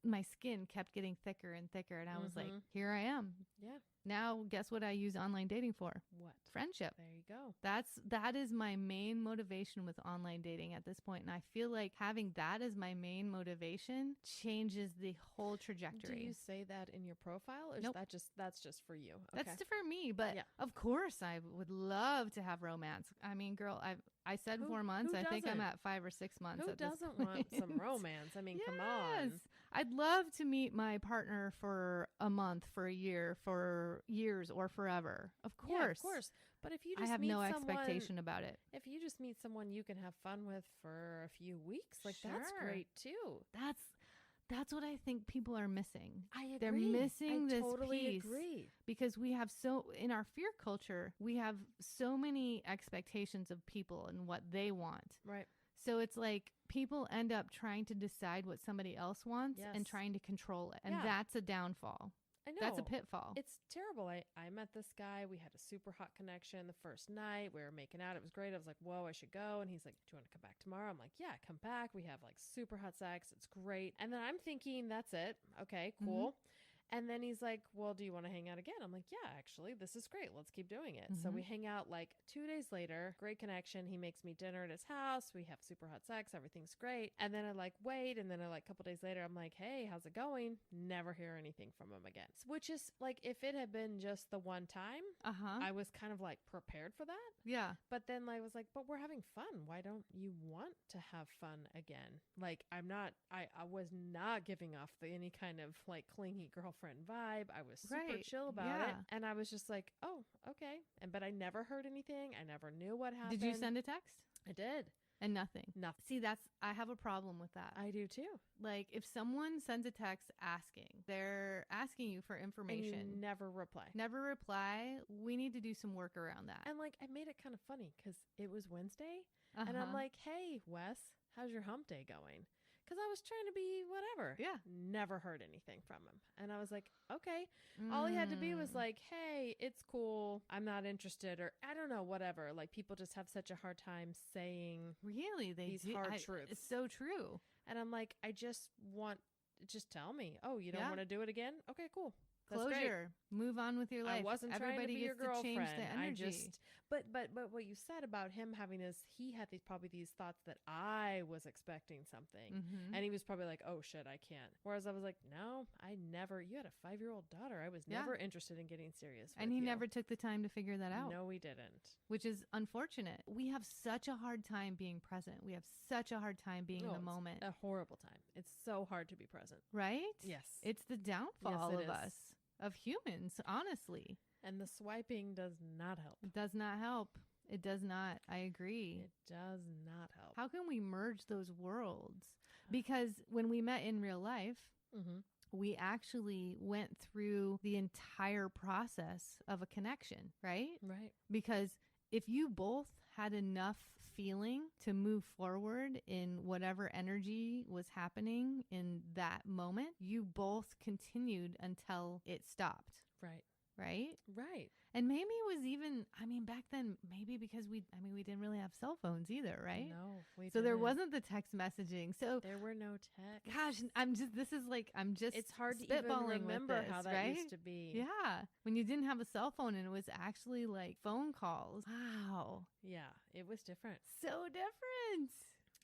my skin kept getting thicker and thicker. And I was like, here I am. Yeah. Now, guess what I use online dating for? What? Friendship. There you go. That is my main motivation with online dating at this point. And I feel like having that as my main motivation changes the whole trajectory. Do you say that in your profile, or Nope. that's just for you? Okay. That's for me. But of course, I would love to have romance. I mean, girl, I said 4 months. I think I'm at 5 or 6 months. Who at this doesn't point. want some romance? I mean, come on. I'd love to meet my partner for a month, for a year, for years, or forever. Of course. Yeah, of course. But if you just I have meet no someone, expectation about it. If you just meet someone you can have fun with for a few weeks, that's great too. That's what I think people are missing. I agree. They're missing this totally piece. Agree. Because we have in our fear culture, we have so many expectations of people and what they want. Right. So it's like people end up trying to decide what somebody else wants and trying to control it. And that's a downfall. I know. That's a pitfall. It's terrible. I met this guy. We had a super hot connection the first night. We were making out. It was great. I was like, whoa, I should go. And he's like, do you want to come back tomorrow? I'm like, yeah, come back. We have super hot sex. It's great. And then I'm thinking, that's it. Okay, cool. And then he's like, well, do you want to hang out again? I'm like, yeah, actually, this is great. Let's keep doing it. So we hang out 2 days later. Great connection. He makes me dinner at his house. We have super hot sex. Everything's great. And then I wait. And then a couple days later, I'm like, hey, how's it going? Never hear anything from him again. Which is if it had been just the one time, I was kind of prepared for that. Yeah. But then I was like, but we're having fun. Why don't you want to have fun again? I was not giving off any kind of clingy girlfriend vibe. I was super chill about it. And I was just like, oh, okay. But I never heard anything. I never knew what happened. Did you send a text? I did. And nothing. Nothing. See, I have a problem with that. I do too. If someone sends a text asking, they're asking you for information. And you never reply. Never reply. We need to do some work around that. And I made it kind of funny because it was Wednesday. And I'm like, hey, Wes, how's your hump day going? Because I was trying to be whatever. Yeah. Never heard anything from him. And I was like, okay. All he had to be was hey, it's cool. I'm not interested. Or I don't know, whatever. People just have such a hard time saying really these hard truths. It's so true. And I'm like, just tell me. Oh, you don't want to do it again? Okay, cool. That's closure. Great. Move on with your life. I wasn't trying to be your girlfriend. To change the energy. But what you said about him having he had these thoughts that I was expecting something, and he was probably like, oh shit, I can't. Whereas I was like, no, I never. You had a 5-year-old daughter. I was never interested in getting serious. And he never took the time to figure that out. No, we didn't. Which is unfortunate. We have such a hard time being present. We have such a hard time being in the moment. A horrible time. It's so hard to be present. Right? Yes. It's the downfall of us. Of humans, honestly. And the swiping does not help. It does not help. It does not. I agree. It does not help. How can we merge those worlds? Because when we met in real life, we actually went through the entire process of a connection, right? Right. Because if you both had enough feeling to move forward in whatever energy was happening in that moment, you both continued until it stopped, Right. right? Right. And maybe it was even, I mean, back then, maybe because we didn't really have cell phones either, right? No, we So there didn't. wasn't the text messaging. So There were no texts. gosh, I'm just It's hard to even spitballing remember with this, how that right? used to be. Yeah. When you didn't have a cell phone and it was actually like phone calls. Wow. Yeah, it was different. So different.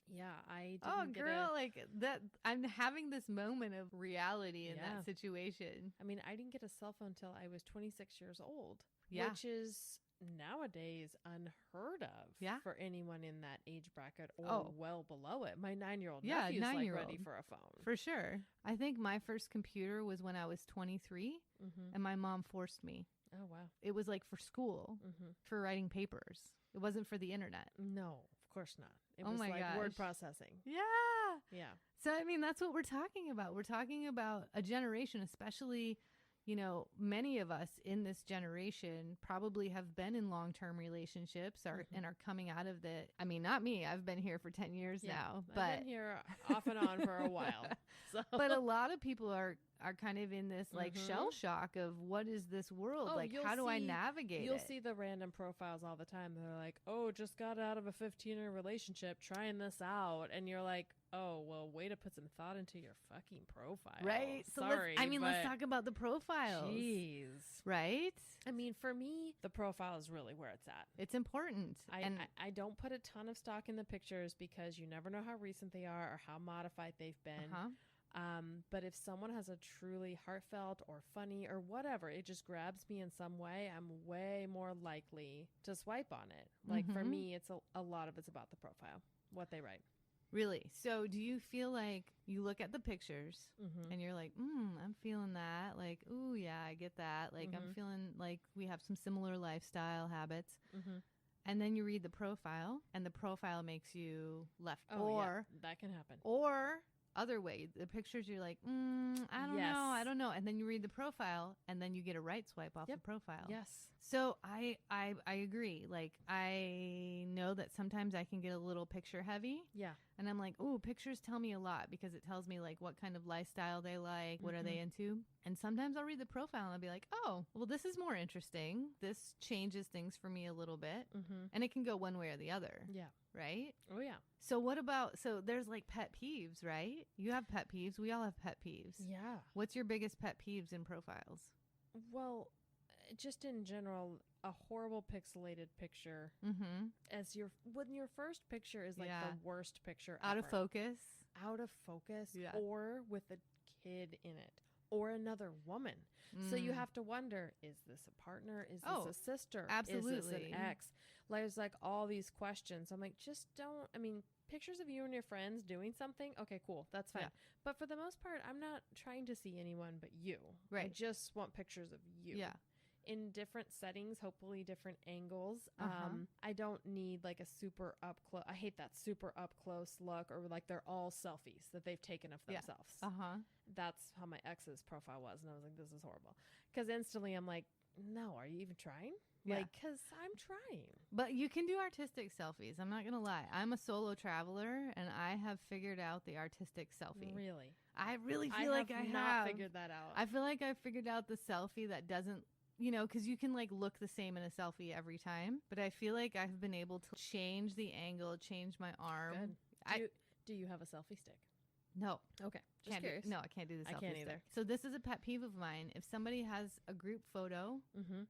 Yeah, I Oh, didn't get girl, like that. I'm having this moment of reality in Yeah. that situation. I mean, I didn't get a cell phone till I was 26 years old, Yeah. which is nowadays unheard of Yeah. for anyone in that age bracket or Oh. well below it. My 9-year-old Yeah, nephew's like 9-year-old. ready for a phone. For sure. I think my first computer was when I was 23 Mm-hmm. and my mom forced me. Oh, wow. It was like for school, Mm-hmm. for writing papers. It wasn't for the internet. No, of course not. It Oh was my like word gosh. processing. Yeah. Yeah. So, I mean, that's what we're talking about. We're talking about a generation, especially, many of us in this generation probably have been in long-term relationships and are coming out of not me. I've been here for 10 years now, but I've been here off and on for a while. So. but a lot of people are kind of in this like Mhm. shell shock of what is this world? Oh, like, you'll how do I see- navigate You'll it? see the random profiles all the time. They're like, oh, just got out of a 15-year relationship, trying this out. And you're like, oh, well, way to put some thought into your fucking profile. Right. So Sorry, let's but talk about the profiles. Jeez. Right? I mean, for me, the profile is really where it's at. It's important. I don't put a ton of stock in the pictures because you never know how recent they are or how modified they've been. Uh-huh. But if someone has a truly heartfelt or funny or whatever, it just grabs me in some way, I'm way more likely to swipe on it. Like for Mhm. me, it's a lot of it's about the profile, what they write. Really? So do you feel like you look at the pictures Mm-hmm. and you're like, I'm feeling that. Like, ooh, yeah, I get that. Like, I'm Mhm. feeling like we have some similar lifestyle habits. Mm-hmm. And then you read the profile and the profile makes you left. Oh, yeah, that can happen. Or other way, the pictures you're like, I don't know. And then you read the profile and then you get a right swipe off Yep. the profile. Yes. So I agree. Like, I know that sometimes I can get a little picture heavy. Yeah. And I'm like, ooh, pictures tell me a lot because it tells me like what kind of lifestyle they like, what are they into. And sometimes I'll read the profile and I'll be like, oh, well, this is more interesting. This changes things for me a little bit. Mm-hmm. And it can go one way or the other. Yeah. Right? Oh, yeah. So so there's like pet peeves, right? You have pet peeves. We all have pet peeves. Yeah. What's your biggest pet peeves in profiles? Well, just in general, a horrible pixelated picture Mm-hmm. when your first picture is like Yeah. the worst picture Out of ever. focus. Out of focus, Yeah. or with a kid in it, or another woman. So you have to wonder, is this a partner? Is this a sister? Is this absolutely. an ex? There's like all these questions. I'm like, just don't, pictures of you and your friends doing something, okay, cool, that's fine. Yeah. But for the most part, I'm not trying to see anyone but you. I Right. just want pictures of you. Yeah. In different settings, hopefully different angles. Uh-huh. I don't need like a super up close. I hate that super up close look, or like they're all selfies that they've taken of Yeah. themselves. Uh-huh. That's how my ex's profile was, and I was like, this is horrible. Because instantly I'm like, no, are you even trying? Yeah. Like, because I'm trying. But you can do artistic selfies. I'm not going to lie. I'm a solo traveler and I have figured out the artistic selfie. Really? I really feel like I have not have. figured that out. I feel like I figured out the selfie that doesn't, because you can like look the same in a selfie every time. But I feel like I've been able to change the angle, change my arm. Good. Do you have a selfie stick? No. Okay. Just Can't curious. I can't do the selfie I can't stick. either. So this is a pet peeve of mine. If somebody has a group photo Mm-hmm.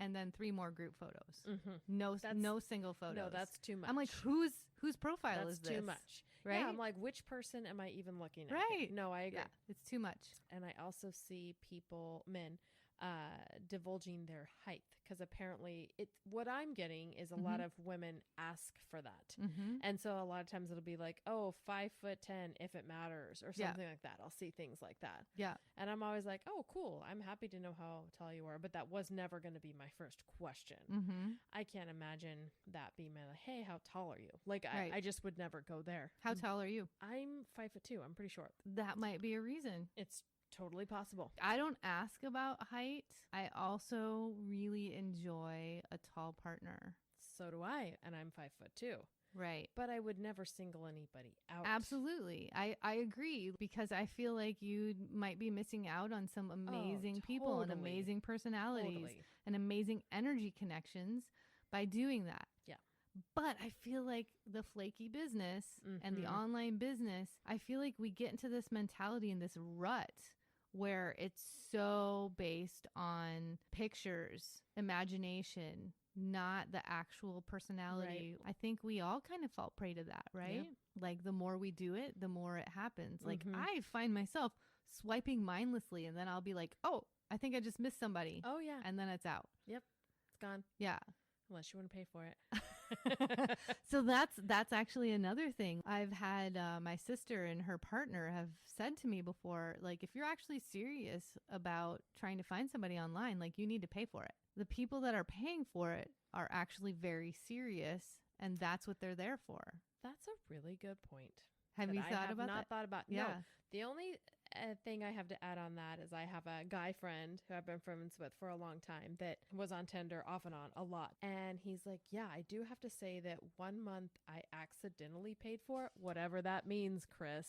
and then 3 more group photos, Mm-hmm. no single photos. No, that's too much. I'm like, whose profile that's is this? too much. Right? Yeah, I'm like, which person am I even looking at? Right. here? No, I agree. Yeah, it's too much. And I also see men divulging their height, because apparently what I'm getting is a lot of women ask for that. Mm-hmm. And so a lot of times it'll be like, oh, 5'10" if it matters, or something like that. I'll see things like that. Yeah. And I'm always like, oh, cool. I'm happy to know how tall you are. But that was never going to be my first question. Mm-hmm. I can't imagine that being my, like, hey, how tall are you? Like, Right. I just would never go there. How tall are you? I'm 5'2". I'm pretty short. That might be a reason. It's Totally possible. I don't ask about height. I also really enjoy a tall partner. So do I. And I'm 5'2". Right. But I would never single anybody out. Absolutely. I agree, because I feel like you might be missing out on some amazing people and totally. amazing personalities Totally. and amazing energy connections by doing that. Yeah. But I feel like the flaky business and the Mhm. online business, I feel like we get into this mentality and this rut where it's so based on pictures, imagination, not the actual personality. Right. I think we all kind of fall prey to that, right? Yeah. Like the more we do it, the more it happens. Like Mhm. I find myself swiping mindlessly, and then I'll be like, oh, I think I just missed somebody. Oh, yeah. And then it's out. Yep. It's gone. Yeah. Unless you want to pay for it. So that's actually another thing. I've had my sister and her partner have said to me before, like, if you're actually serious about trying to find somebody online, like, you need to pay for it. The people that are paying for it are actually very serious, and that's what they're there for. That's a really good point. Have you I thought have about not that? thought about. Yeah. No, the only thing I have to add on that is I have a guy friend who I've been friends with for a long time that was on Tinder off and on a lot. And he's like, yeah, I do have to say that 1 month I accidentally paid for it, whatever that means, Chris.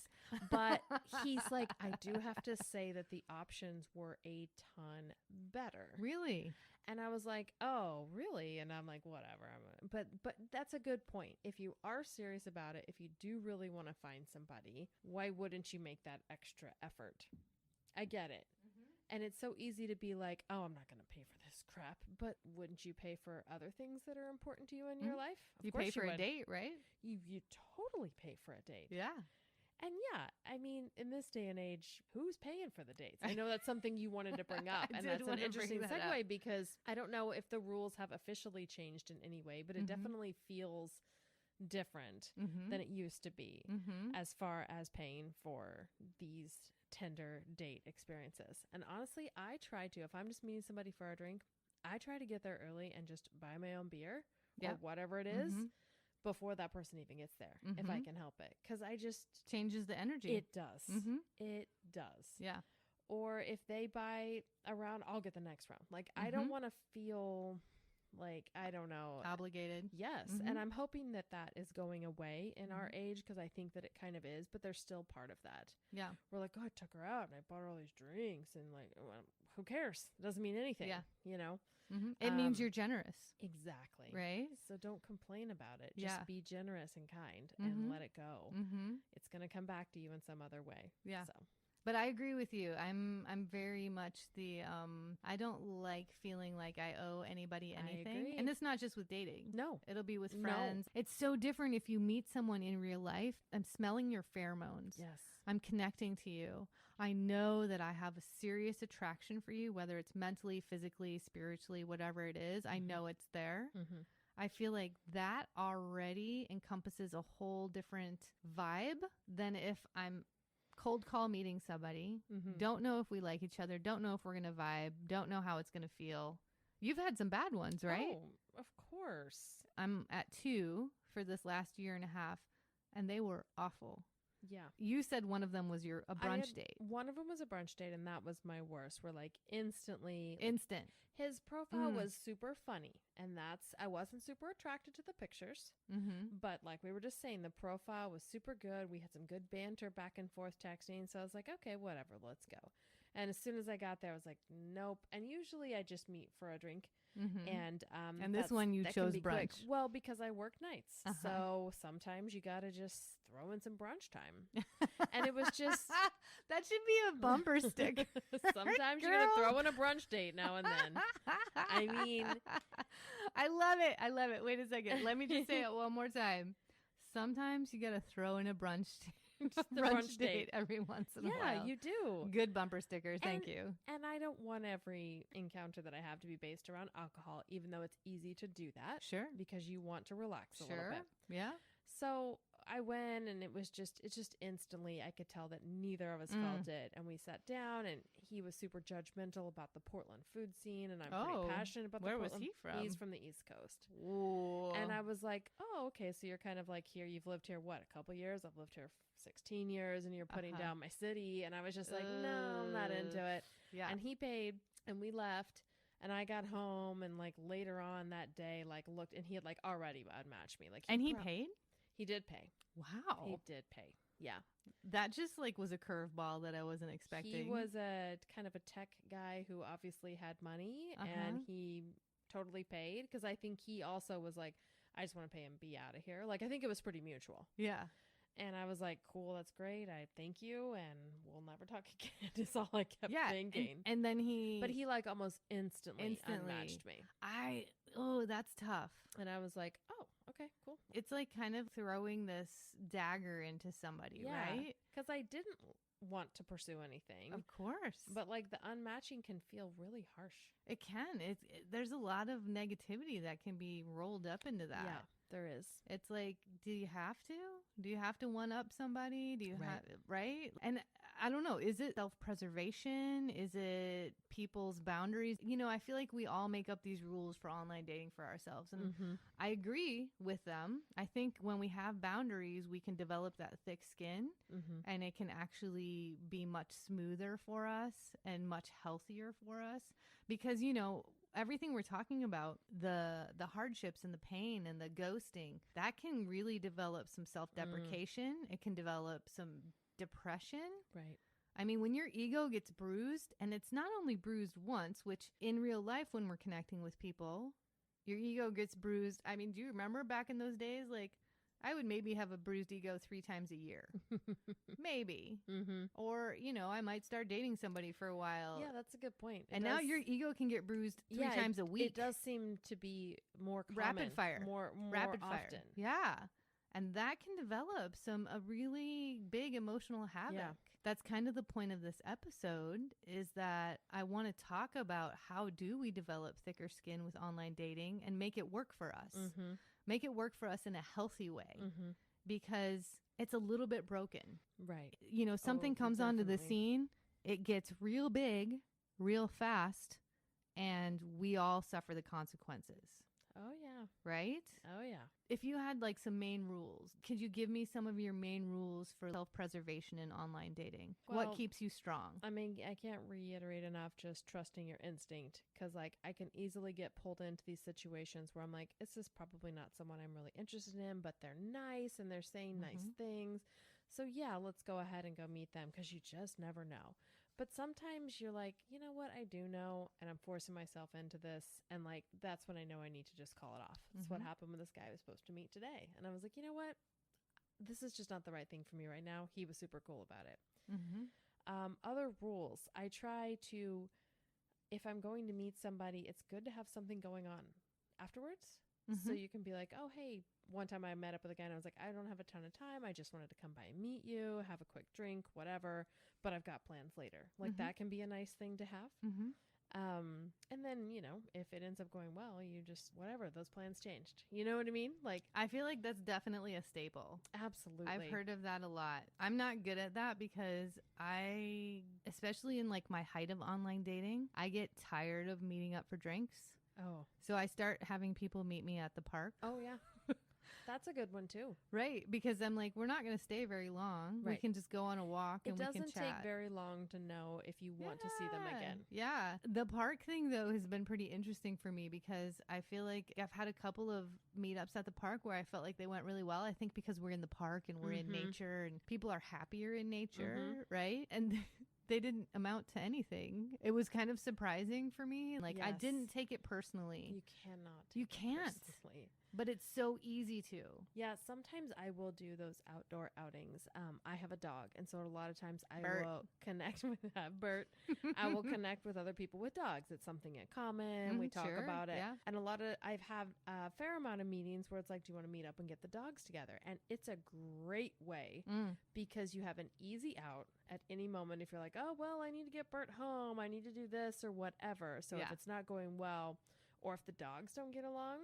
But he's like, I do have to say that the options were a ton better. Really? And I was like, oh, really? And I'm like, whatever. But that's a good point. If you are serious about it, if you do really want to find somebody, why wouldn't you make that extra effort? I get it. Mm-hmm. And it's so easy to be like, oh, I'm not going to pay for this crap. But wouldn't you pay for other things that are important to you in your life? Of You course pay for would. a date, right? You totally pay for a date. Yeah. And yeah, I mean, in this day and age, who's paying for the dates? I know that's something you wanted to bring up. And that's an interesting segue because I don't know if the rules have officially changed in any way, but it definitely feels different than it used to be as far as paying for these Tinder date experiences. And honestly, I try to, if I'm just meeting somebody for a drink, I try to get there early and just buy my own beer or whatever it is. Before that person even gets there, if I can help it. Because I just... Changes the energy. It does. It does. Yeah. Or if they buy a round, I'll get the next round. Like, I don't want to feel like, I don't know. Obligated. Yes. And I'm hoping that that is going away in our age because I think that it kind of is, but there's still part of that. Yeah. We're like, oh, I took her out and I bought her all these drinks and like, well, who cares? It doesn't mean anything. Yeah. You know? It means you're generous. Exactly. Right? So don't complain about it. Yeah. Just be generous and kind and let it go. It's going to come back to you in some other way. Yeah. So. But I agree with you. I'm very much the I don't like feeling like I owe anybody anything. I agree. And it's not just with dating. No. It'll be with friends. No. It's so different if you meet someone in real life. I'm smelling your pheromones. Yes. I'm connecting to you. I know that I have a serious attraction for you, whether it's mentally, physically, spiritually, whatever it is. I know it's there. I feel like that already encompasses a whole different vibe than if I'm cold call meeting somebody, don't know if we like each other, don't know if we're going to vibe, don't know how it's going to feel. You've had some bad ones, right? Oh, of course. I'm at 2 for this last year and a half, and they were awful. Yeah. You said one of them was a brunch date. One of them was a brunch date, and that was my worst. We're like instantly. Instant. His profile was super funny, and I wasn't super attracted to the pictures. But like we were just saying, the profile was super good. We had some good banter back and forth texting. So I was like, okay, whatever, let's go. And as soon as I got there, I was like, nope. And usually I just meet for a drink. And this one you chose brunch. Quick. Well, because I work nights. So sometimes you got to just throw in some brunch time. And it was just... that should be a bumper stick. Sometimes you got to throw in a brunch date now and then. I mean... I love it. I love it. Wait a second. Let me just say it one more time. Sometimes you got to throw in a brunch brunch date every once in a while. Yeah, you do. Good bumper stickers. Thank you. And I don't want every encounter that I have to be based around alcohol, even though it's easy to do that. Sure. Because you want to relax a little bit. Yeah. So I went, and it's just instantly, I could tell that neither of us felt it. And we sat down, and he was super judgmental about the Portland food scene. And I'm pretty passionate about where the was Portland. he from? He's from the East Coast. Ooh. And I was like, oh, okay. So you're kind of like here. You've lived here, what, a couple years? I've lived here 16 years, and you're putting down my city. And I was just like, no, I'm not into it. Yeah. And he paid, and we left. And I got home, and like later on that day, like looked, and he had like already unmatched me. Like, he paid? He did pay. Wow. He did pay. Yeah. That just like was a curveball that I wasn't expecting. He was a kind of a tech guy who obviously had money, and he totally paid, because I think he also was like, I just want to pay him, be out of here. Like, I think it was pretty mutual. Yeah. And I was like, cool, that's great. I thank you, and we'll never talk again. Is all I kept thinking. And then but he like almost instantly unmatched me. That's tough. And I was like, oh, okay, cool. It's like kind of throwing this dagger into somebody, right? Because I didn't want to pursue anything. Of course. But like the unmatching can feel really harsh. It can. There's a lot of negativity that can be rolled up into that. Yeah, there is. It's like, do you have to? Do you have to one up somebody? Do you have, right? And I don't know. Is it self-preservation? Is it people's boundaries? You know, I feel like we all make up these rules for online dating for ourselves. And I agree with them. I think when we have boundaries, we can develop that thick skin, and it can actually be much smoother for us and much healthier for us. Because, you know, everything we're talking about, the hardships and the pain and the ghosting, that can really develop some self-deprecation. It can develop some depression. Right. I mean, when your ego gets bruised, and it's not only bruised once, which in real life, when we're connecting with people, your ego gets bruised. I mean, do you remember back in those days? Like, I would maybe have a bruised ego 3 times a year. Maybe. Or, you know, I might start dating somebody for a while. Yeah, that's a good point. Now your ego can get bruised 3 times a week. It does seem to be more common. Rapid fire. More Rapid often. fire. Yeah. And that can develop a really big emotional havoc. Yeah. That's kind of the point of this episode, is that I want to talk about how do we develop thicker skin with online dating and make it work for us. Make it work for us in a healthy way, because it's a little bit broken. Right. You know, something comes onto the scene, it gets real big, real fast, and we all suffer the consequences. Oh, yeah. Right? Oh, yeah. If you had like some main rules, could you give me some of your main rules for self-preservation in online dating? Well, what keeps you strong? I mean, I can't reiterate enough just trusting your instinct, because like I can easily get pulled into these situations where I'm like, this is probably not someone I'm really interested in, but they're nice and they're saying nice things. So yeah, let's go ahead and go meet them, because you just never know. But sometimes you're like, you know what, I do know, and I'm forcing myself into this. And like, that's when I know I need to just call it off. That's what happened with this guy I was supposed to meet today. And I was like, you know what, this is just not the right thing for me right now. He was super cool about it. Other rules. I try to, if I'm going to meet somebody, it's good to have something going on afterwards. So you can be like, oh, hey, one time I met up with a guy and I was like, I don't have a ton of time. I just wanted to come by and meet you, have a quick drink, whatever. But I've got plans later. Like that can be a nice thing to have. And then, you know, if it ends up going well, you just, whatever, those plans changed. You know what I mean? Like, I feel like that's definitely a staple. Absolutely. I've heard of that a lot. I'm not good at that because especially in like my height of online dating, I get tired of meeting up for drinks. Oh. So I start having people meet me at the park. Oh, yeah. That's a good one, too. Right. Because I'm like, we're not going to stay very long. Right. We can just go on a walk and we can chat. It doesn't take very long to know if you want to see them again. Yeah. The park thing, though, has been pretty interesting for me because I feel like I've had a couple of meetups at the park where I felt like they went really well. I think because we're in the park and we're in nature and people are happier in nature, right? And they didn't amount to anything. It was kind of surprising for me. Like, I didn't take it personally. You cannot. You can't. Personally. But it's so easy to. Yeah, sometimes I will do those outdoor outings. I have a dog, and so a lot of times I will connect with Bert. I will connect with other people with dogs. It's something in common. We talk about it. Yeah. And I've had a fair amount of meetings where it's like, do you want to meet up and get the dogs together? And it's a great way because you have an easy out at any moment. If you're like, oh, well, I need to get Bert home. I need to do this or whatever. So if it's not going well, or if the dogs don't get along,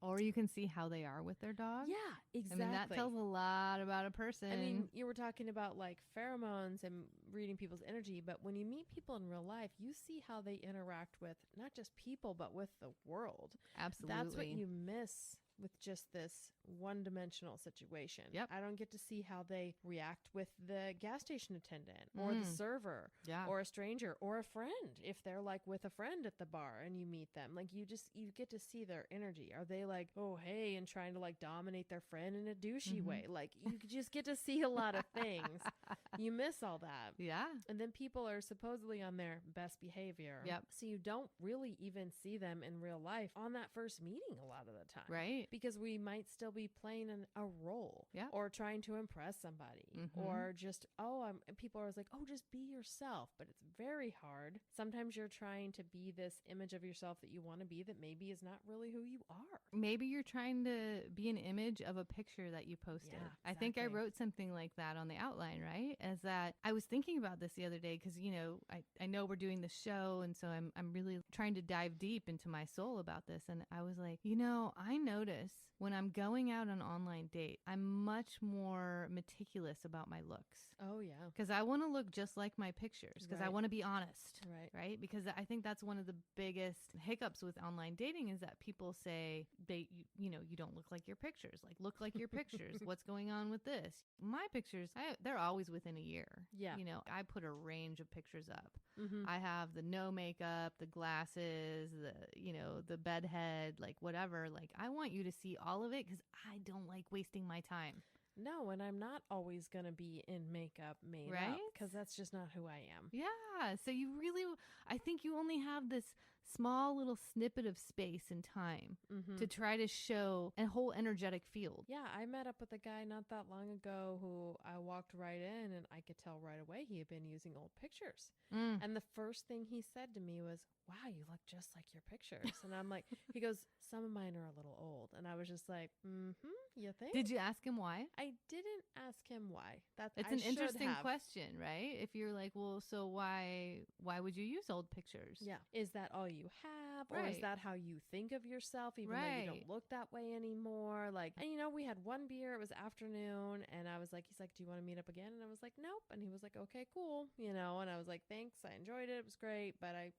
Or you can see how they are with their dog. Yeah, exactly. I mean, that tells a lot about a person. I mean, you were talking about like pheromones and reading people's energy, but when you meet people in real life, you see how they interact with not just people, but with the world. Absolutely. That's what you miss with just this one-dimensional situation. Yep. I don't get to see how they react with the gas station attendant or the server or a stranger or a friend. If they're like with a friend at the bar and you meet them, like you get to see their energy. Are they like, oh, hey, and trying to like dominate their friend in a douchey way? Like you just get to see a lot of things. You miss all that. Yeah. And then people are supposedly on their best behavior. Yep. So you don't really even see them in real life on that first meeting a lot of the time. Right. Because we might still be playing a role or trying to impress somebody or just, people are always like, oh, just be yourself. But it's very hard. Sometimes you're trying to be this image of yourself that you want to be that maybe is not really who you are. Maybe you're trying to be an image of a picture that you posted. Yeah, I think I wrote something like that on the outline, right? As that I was thinking about this the other day because, you know, I know we're doing the show. And so I'm really trying to dive deep into my soul about this. And I was like, you know, I notice when I'm going out on an online date, I'm much more meticulous about my looks. Oh, yeah. Because I want to look just like my pictures because I want to be honest. Right. Because I think that's one of the biggest hiccups with online dating is that people say you don't look like your pictures. Like, look like your pictures. What's going on with this? My pictures, they're always within a year. Yeah. You know, I put a range of pictures up. I have the no makeup, the glasses, the bed head, like whatever. Like, I want you to see all of it because I don't like wasting my time. No, and I'm not always going to be in makeup made up because that's just not who I am. Yeah. So I think you only have this small little snippet of space and time to try to show a whole energetic field. Yeah. I met up with a guy not that long ago who I walked right in and I could tell right away he had been using old pictures. And the first thing he said to me was, wow, you look just like your pictures. And I'm like, he goes, some of mine are a little old. And I was just like, you think? Did you ask him why? I didn't ask him why. It's an interesting question, right? If you're like, well, so why would you use old pictures? Yeah. Is that all you have? Or is that how you think of yourself, even though you don't look that way anymore? Like, and we had one beer, it was afternoon, and I was like, he's like, do you want to meet up again? And I was like, nope. And he was like, okay, cool. And I was like, thanks, I enjoyed it. It was great. But I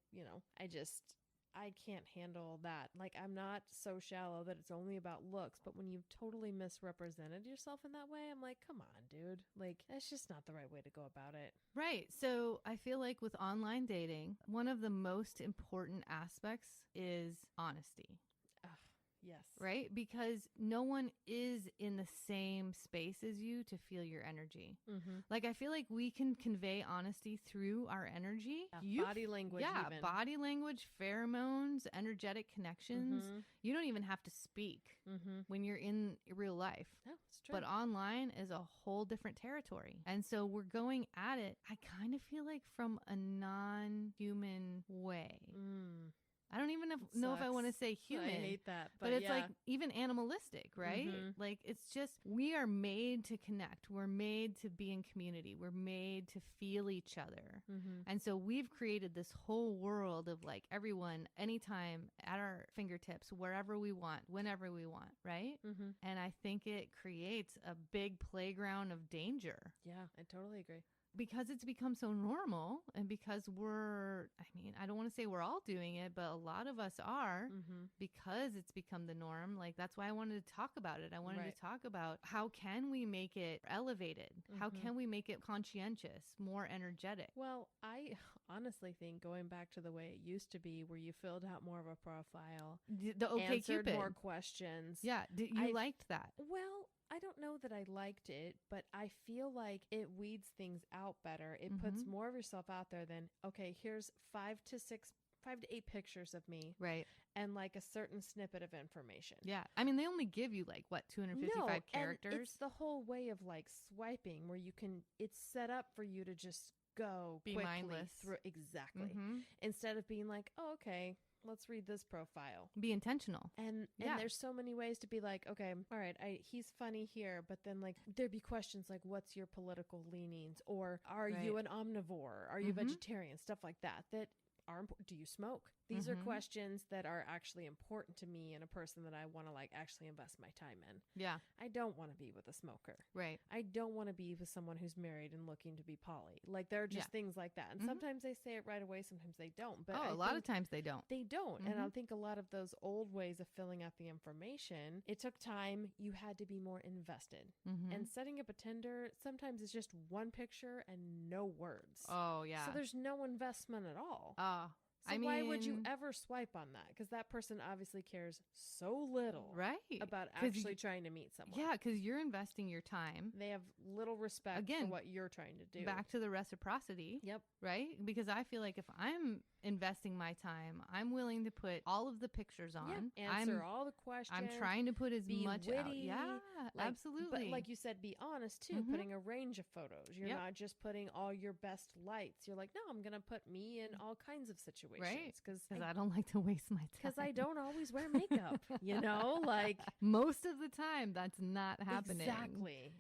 can't handle that. Like, I'm not so shallow that it's only about looks, but when you've totally misrepresented yourself in that way, I'm like, come on, dude. Like, that's just not the right way to go about it. Right. So I feel like with online dating, one of the most important aspects is honesty. Yes. Right? Because no one is in the same space as you to feel your energy. Like, I feel like we can convey honesty through our energy. Body language. Yeah, even. Body language, pheromones, energetic connections. You don't even have to speak when you're in real life. No, it's true. But online is a whole different territory. And so we're going at it, I kind of feel like from a non-human way. I don't even know if I want to say human. I hate that. But it's like even animalistic, right? Like, it's just, we are made to connect. We're made to be in community. We're made to feel each other. And so we've created this whole world of like everyone, anytime, at our fingertips, wherever we want, whenever we want, right? And I think it creates a big playground of danger. Yeah, I totally agree. Because it's become so normal and because I don't want to say we're all doing it, but a lot of us are because it's become the norm. Like, that's why I wanted to talk about it. I wanted to talk about how can we make it elevated? How can we make it conscientious, more energetic? Well, I honestly think going back to the way it used to be where you filled out more of a profile, the answered more questions. Yeah. You liked that? Well, I don't know that I liked it, but I feel like it weeds things out better. It puts more of yourself out there than, okay, here's 5 to 8 pictures of me. Right. And like a certain snippet of information. Yeah. I mean, they only give you like, what, 255 characters? And it's the whole way of like swiping where it's set up for you to just go be quickly mindless through. Exactly. Instead of being like, oh, okay, let's read this profile. Be intentional. And there's so many ways to be like, okay, all right, he's funny here, but then like there'd be questions like, what's your political leanings? Or are you an omnivore? Are you vegetarian? Stuff like that are important. Do you smoke? These are Mhm. questions that are actually important to me and a person that I want to like actually invest my time in. Yeah. I don't want to be with a smoker. Right. I don't want to be with someone who's married and looking to be poly. Like there are just things like that. And Mhm. sometimes they say it right away, sometimes they don't. But a lot of times they don't. they don't. And I Mhm. think a lot of those old ways of filling out the information, it took time. You had to be more invested. Mhm. And setting up a Tinder, sometimes it's just one picture and no words. Oh, yeah. So there's no investment at all. So Why would you ever swipe on that? Because that person obviously cares so little about actually trying to meet someone. Yeah, because you're investing your time. They have little respect for what you're trying to do. Back to the reciprocity. Yep. Right? Because I feel like if I'm investing my time, I'm willing to put all of the pictures on. Yeah. Answer all the questions. I'm trying to put as much witty, out. Yeah, absolutely. But like you said, be honest too, putting a range of photos. You're not just putting all your best lights. You're like, no, I'm going to put me in all kinds of situations. Right. Because I don't like to waste my time. Because I don't always wear makeup, like. Most of the time, that's not happening. Exactly.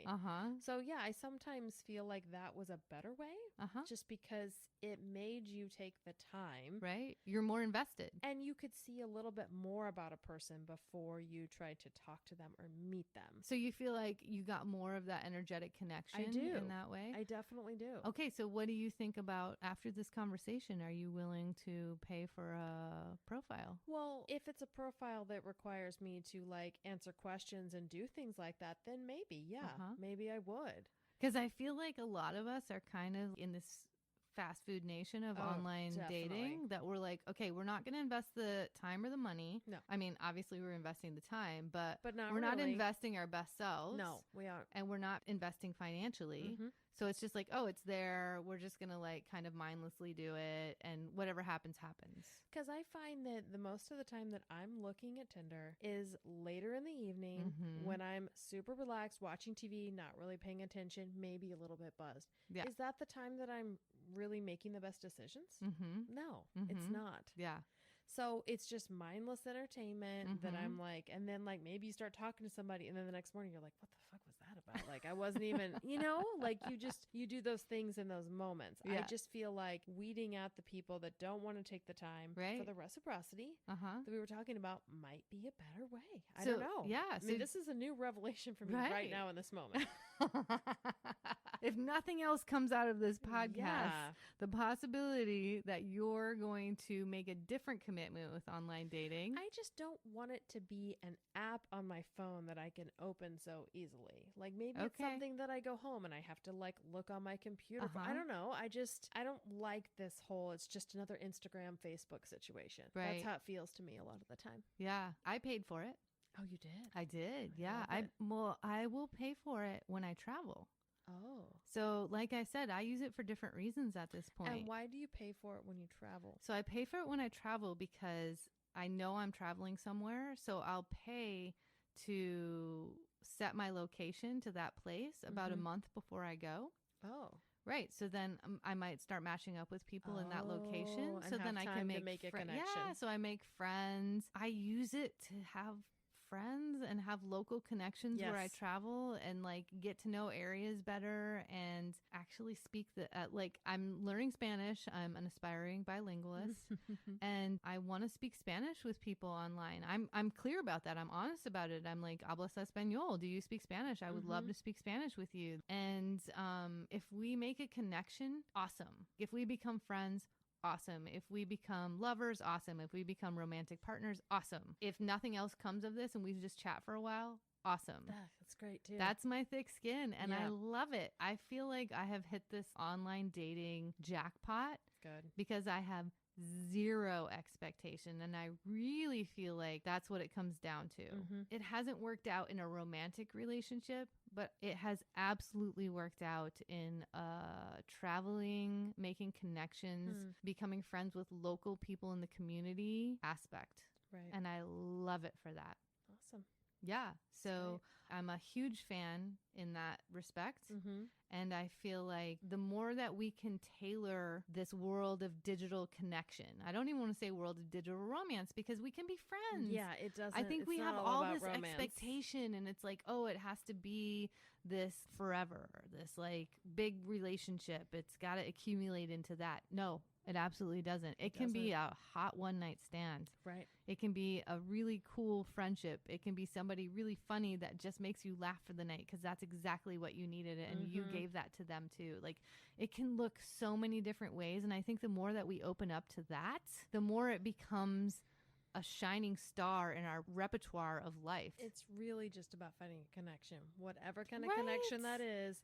Yeah. So yeah, I sometimes feel like that was a better way. Just because it made you take the time. Right. You're more invested. And you could see a little bit more about a person before you tried to talk to them or meet them. So you feel like you got more of that energetic connection in that way? I definitely do. Okay. So what do you think about after this conversation? Are you willing to pay for a profile? Well, if it's a profile that requires me to like answer questions and do things like that, then maybe, maybe I would. Because I feel like a lot of us are kind of in this fast food nation of online dating that we're like, okay, we're not going to invest the time or the money. No. I mean, obviously we're investing the time, but not we're not really. investing our best selves. No, we aren't. And we're not investing financially. So it's just like, oh, it's there. We're just going to like kind of mindlessly do it. And whatever happens, happens. Because I find that the most of the time that I'm looking at Tinder is later in the evening when I'm super relaxed, watching TV, not really paying attention, maybe a little bit buzzed. Yeah. Is that the time that I'm really making the best decisions? No, it's not. Yeah. So it's just mindless entertainment that I'm like, and then like maybe you start talking to somebody and then the next morning you're like, what the fuck was that about? Like I wasn't even, like you do those things in those moments. Yeah. I just feel like weeding out the people that don't want to take the time for the reciprocity that we were talking about might be a better way. I don't know. Yeah. I mean, this is a new revelation for me right now in this moment. If nothing else comes out of this podcast, the possibility that you're going to make a different commitment with online dating. I just don't want it to be an app on my phone that I can open so easily. Like maybe it's something that I go home and I have to like look on my computer. I don't know. I don't like this whole, it's just another Instagram, Facebook situation. Right. That's how it feels to me a lot of the time. Yeah. I paid for it. Oh, you did? I did. Yeah. I will pay for it when I travel. Oh. So like I said, I use it for different reasons at this point. And why do you pay for it when you travel? So I pay for it when I travel because I know I'm traveling somewhere. So I'll pay to set my location to that place about a month before I go. Oh. Right. So then I might start matching up with people in that location. And so then I can make a connection. Yeah. So I make friends. I use it to have friends and have local connections where I travel and like get to know areas better and actually speak like I'm learning Spanish. I'm an aspiring bilingualist and I want to speak Spanish with people online. I'm clear about that. I'm honest about it. I'm like, hablas español? Do you speak Spanish? I would love to speak Spanish with you. And if we make a connection, awesome. If we become friends, awesome. If we become lovers, awesome. If we become romantic partners, awesome. If nothing else comes of this and we just chat for a while, awesome. That's great too. That's my thick skin and I love it. I feel like I have hit this online dating jackpot. Good. Because I have zero expectation and I really feel like that's what it comes down to. It hasn't worked out in a romantic relationship, but it has absolutely worked out in traveling, making connections, becoming friends with local people in the community aspect. Right. And I love it for that. Awesome. Yeah. So I'm a huge fan in that respect. And I feel like the more that we can tailor this world of digital connection, I don't even want to say world of digital romance because we can be friends. Yeah, it doesn't. I think we have all this romance. expectation and it's like, oh, it has to be this forever, this like big relationship. It's got to accumulate into that. No, It absolutely doesn't. It can be a hot one night stand. Right. It can be a really cool friendship. It can be somebody really funny that just makes you laugh for the night because that's exactly what you needed and you gave that to them too. Like, it can look so many different ways. And I think the more that we open up to that, the more it becomes a shining star in our repertoire of life. It's really just about finding a connection, whatever kind of connection that is.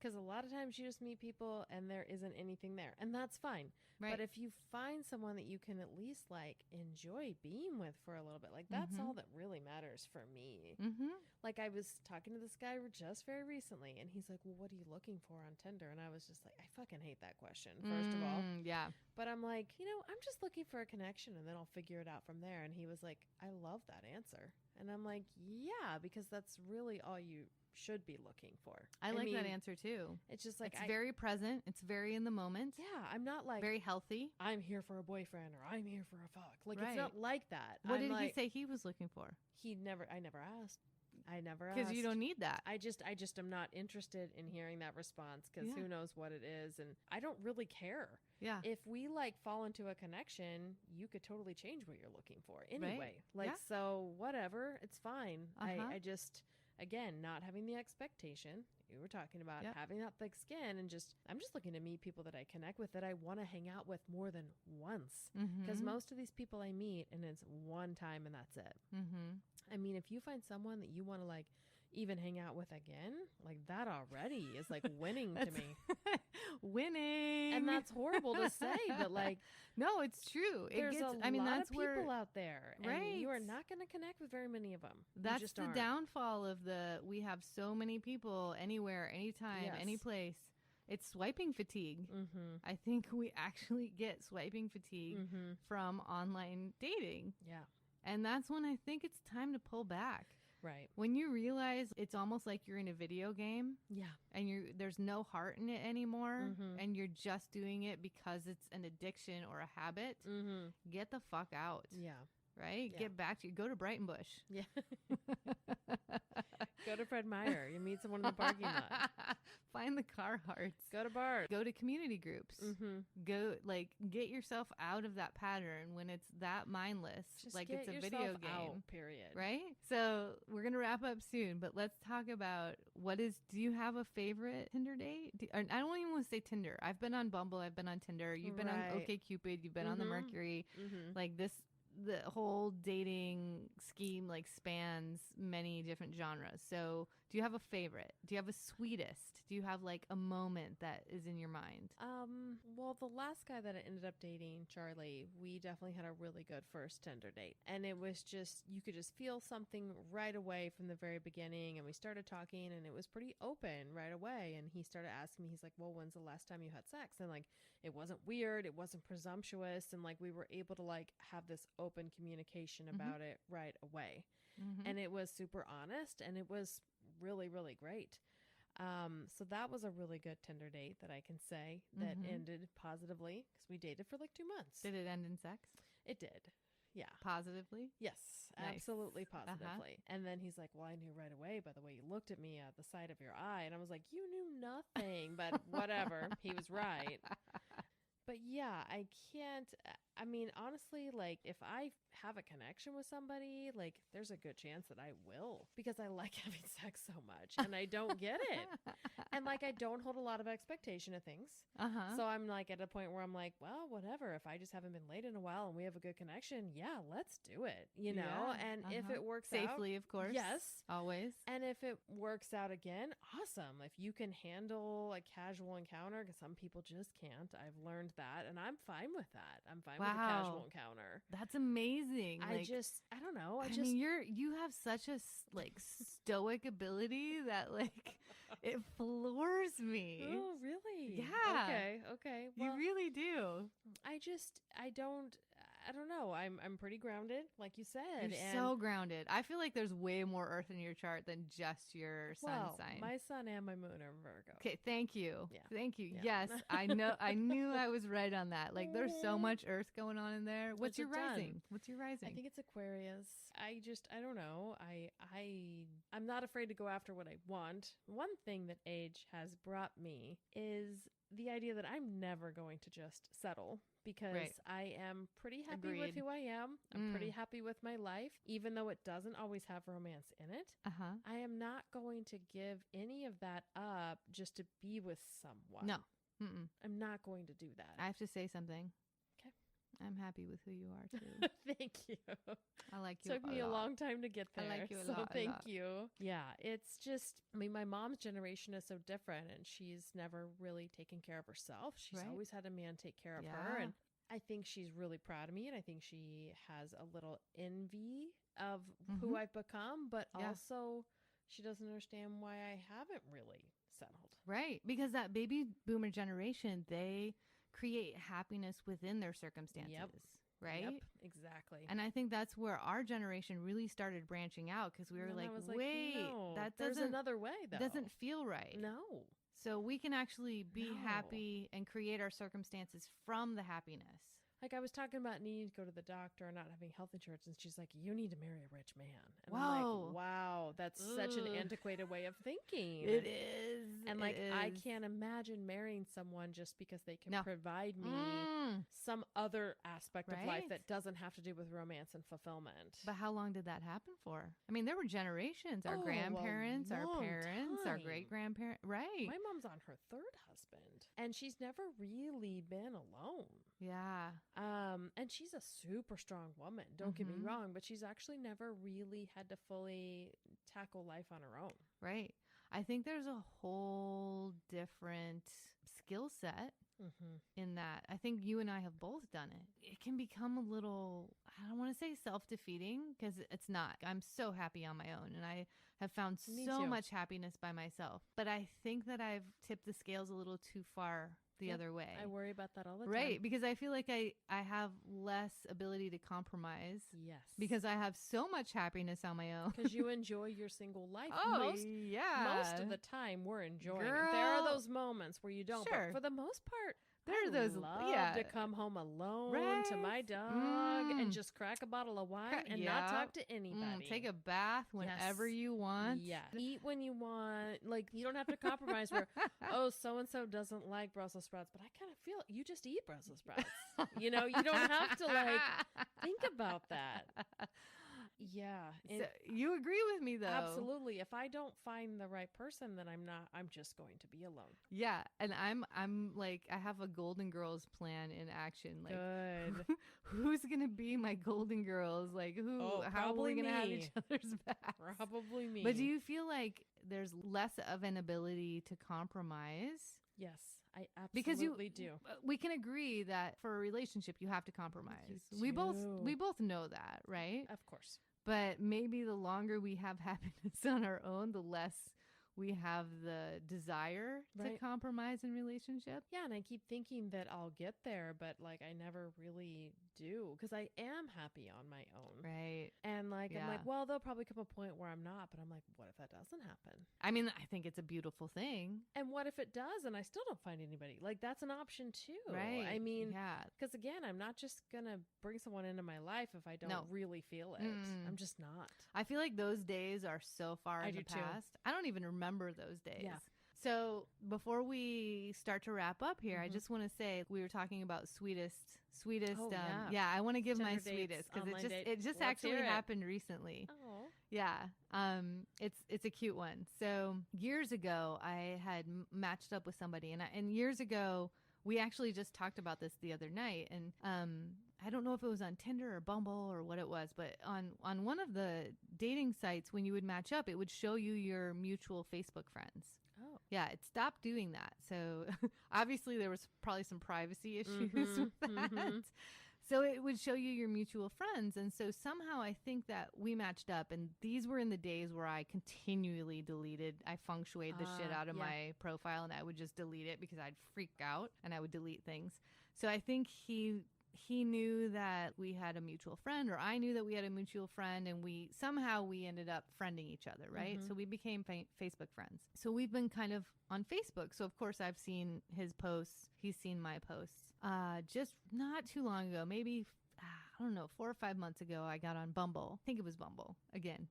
Because a lot of times you just meet people and there isn't anything there. And that's fine. Right. But if you find someone that you can at least like enjoy being with for a little bit, like that's all that really matters for me. Like I was talking to this guy just very recently and he's like, well, what are you looking for on Tinder? And I was just like, I fucking hate that question, first of all. Yeah. But I'm like, I'm just looking for a connection and then I'll figure it out from there. And he was like, I love that answer. And I'm like, yeah, because that's really all you should be looking for. I mean, that answer too. It's just like it's very present. It's very in the moment. Yeah, I'm not like very healthy. I'm here for a boyfriend or I'm here for a fuck. Like it's not like that. What did he say he was looking for? I never asked. Because you don't need that. I just am not interested in hearing that response because who knows what it is, and I don't really care. Yeah. If we like fall into a connection, you could totally change what you're looking for anyway. Like so, whatever, it's fine. I just. Again, not having the expectation you were talking about, having that thick skin, and I'm just looking to meet people that I connect with that I want to hang out with more than once. Because most of these people I meet, and it's one time and that's it. I mean, if you find someone that you want to like even hang out with again, like that already is like winning to me. Winning. And that's horrible to say, but like, no, it's true. There's a lot that's of people out there, right? And you are not going to connect with very many of them. That's just the downfall of we have so many people anywhere, anytime, any place. It's swiping fatigue. I think we actually get swiping fatigue from online dating. Yeah. And that's when I think it's time to pull back. Right. When you realize it's almost like you're in a video game. Yeah. And there's no heart in it anymore. And you're just doing it because it's an addiction or a habit. Get the fuck out. Yeah. Right? Yeah. Get back to go to Brighton Bush. Yeah. Go to Fred Meyer. You meet someone in the parking lot. Find the Carhartts. Go to bars. Go to community groups. Go get yourself out of that pattern when it's that mindless. Just like get it's a yourself video game. Out, period. Right? So we're gonna wrap up soon, but let's talk about do you have a favorite Tinder date? I don't even want to say Tinder. I've been on Bumble, I've been on Tinder, you've been on OkCupid, you've been on the Mercury. Like the whole dating scheme like spans many different genres. So do you have a favorite? Do you have a sweetest? Do you have like a moment that is in your mind? Well, the last guy that I ended up dating, Charlie, we definitely had a really good first Tinder date. And it was just, you could just feel something right away from the very beginning. And we started talking and it was pretty open right away. And he started asking me, he's like, well, when's the last time you had sex? And like, it wasn't weird. It wasn't presumptuous. And like, we were able to like have this open communication about it right away. And it was super honest and it was really, really great. So that was a really good Tinder date that I can say that ended positively because we dated for like 2 months. Did it end in sex? It did. Yeah. Positively? Yes, nice. Absolutely positively. And then he's like, well, I knew right away by the way you looked at me at the side of your eye. And I was like, you knew nothing, but whatever. He was right. But yeah, I mean, honestly, like if I have a connection with somebody, like there's a good chance that I will because I like having sex so much and I don't get it. And like, I don't hold a lot of expectation of things. So I'm like at a point where I'm like, well, whatever. If I just haven't been laid in a while and we have a good connection, yeah, let's do it, you know? Yeah, and if it works safely, out, of course. Yes. Always. And if it works out again, awesome. If you can handle a casual encounter, because some people just can't. I've learned that and I'm fine with that. I'm fine with a casual encounter. That's amazing. I don't know. I mean, you have such a like stoic ability that like it floors me. Oh, really? Yeah. Okay. Well, you really do. I don't know. I'm pretty grounded, like you said. You're so grounded. I feel like there's way more earth in your chart than just your sun sign. My sun and my moon are Virgo. Okay, thank you. Yeah. Thank you. Yeah. Yes, I know. I knew I was right on that. Like, there's so much earth going on in there. What's your rising? What's your rising? I think it's Aquarius. I don't know. I'm not afraid to go after what I want. One thing that age has brought me is the idea that I'm never going to just settle because Right. I am pretty happy with Agreed. who I am. I'm pretty happy with my life, even though it doesn't always have romance in it. Uh-huh. I am not going to give any of that up just to be with someone. No. Mm-mm. I'm not going to do that. I have to say something. Okay. I'm happy with who you are too. Thank you. I like you. Took me a lot. long time to get I there. like you a so lot, a thank lot. you. Yeah, it's just, I mean, my mom's generation is so different and she's never really taken care of herself. She's Right. always had a man take care of her. Yeah. And I think she's really proud of me. And I think she has a little envy of who I've become, but Yeah. also she doesn't understand why I haven't really settled. Right. Because that baby boomer generation, they create happiness within their circumstances. Right. Yep, exactly. And I think that's where our generation really started branching out because we were And I like, was wait, no, that there's doesn't another way though. doesn't feel right. No. So we can actually be No. happy and create our circumstances from the happiness. Like I was talking about needing to go to the doctor and not having health insurance, and she's like, "You need to marry a rich man." And I'm Whoa. like, "Wow, that's such an Ugh. antiquated way of thinking." It is. And It like, I is. can't imagine marrying someone just because they can No. provide me some other aspect of life Right. that doesn't have to do with romance and fulfillment. But how long did that happen for? I mean, there were generations. Our Oh, a grandparents, our long parents, our time. great grandparents. Right. My mom's on her third husband, and she's never really been alone. Yeah. And she's a super strong woman. Don't get me Mhm. wrong, but she's actually never really had to fully tackle life on her own. Right. I think there's a whole different skill set Mm-hmm. in that. I think you and I have both done it. It can become a little, I don't want to say self-defeating because it's not. I'm so happy on my own and I have found Me so too. much happiness by myself. But I think that I've tipped the scales a little too far the Yep. other way. I worry about that all the Right, time. because I feel like I have less ability to compromise Yes. because I have so much happiness on my own. Because you enjoy your single life. Oh, most of the time we're enjoying it. There are Girl. those moments where you don't. Sure. But for the most part, There I are those- love yeah. to come home alone to my Right. dog and Mm. just crack a bottle of wine and yeah. not talk to anybody. Take a bath whenever Yes. you want. Yeah. Eat when you want. Like, you don't have to compromise where, oh, so-and-so doesn't like Brussels sprouts, but I kind of feel you just eat Brussels sprouts. You know, you don't have to, like, think about that. Yeah. So you agree with me though. Absolutely. If I don't find the right person, then I'm just going to be alone. Yeah, and I'm like I have a Golden Girls plan in action. Like Good. who's gonna be my Golden Girls? Like who? Oh, how are we probably gonna have me. each other's backs? Probably me. But do you feel like there's less of an ability to compromise? Yes, I Because you- absolutely do. We can agree that for a relationship you have to compromise. You We both do. know that, right? Of course. But maybe the longer we have happiness on our own, the less we have the desire to Right. compromise in relationship. Yeah, and I keep thinking that I'll get there, but like I never really do because I am happy on my own. Right. And like I'm Yeah. like, well, there'll probably come a point where I'm not, but I'm like, what if that doesn't happen? I mean, I think it's a beautiful thing. And what if it does and I still don't find anybody? Like that's an option too. Right. I mean, yeah. because again, I'm not just gonna bring someone into my life if I don't No. really feel it. Mm. I'm just not. I feel like those days are so far I in the do too. past. I don't even remember those days. Yeah. So before we start to wrap up here, I Mhm. just want to say we were talking about sweetest. Oh, yeah. I want to give my Tinder dates, sweetest because online date. it just Let's actually hear it. happened recently. Oh. Yeah. It's a cute one. So years ago, I had matched up with somebody, and years ago, we actually just talked about this the other night, and I don't know if it was on Tinder or Bumble or what it was, but on one of the dating sites, when you would match up, it would show you your mutual Facebook friends. Oh. Yeah, it stopped doing that. So obviously there was probably some privacy issues Mhm, with that. mhm. So it would show you your mutual friends. And so somehow I think that we matched up, and these were in the days where I continually deleted, I feng shuied the shit out of yeah. my profile, and I would just delete it because I'd freak out and I would delete things. So I think he knew that we had a mutual friend, or I knew that we had a mutual friend, and we ended up friending each other, right? Mhm. So we became Facebook friends. So we've been kind of on Facebook. So of course I've seen his posts, he's seen my posts. Just not too long ago, maybe I don't know, 4 or 5 months ago, I got on Bumble. I think it was Bumble again.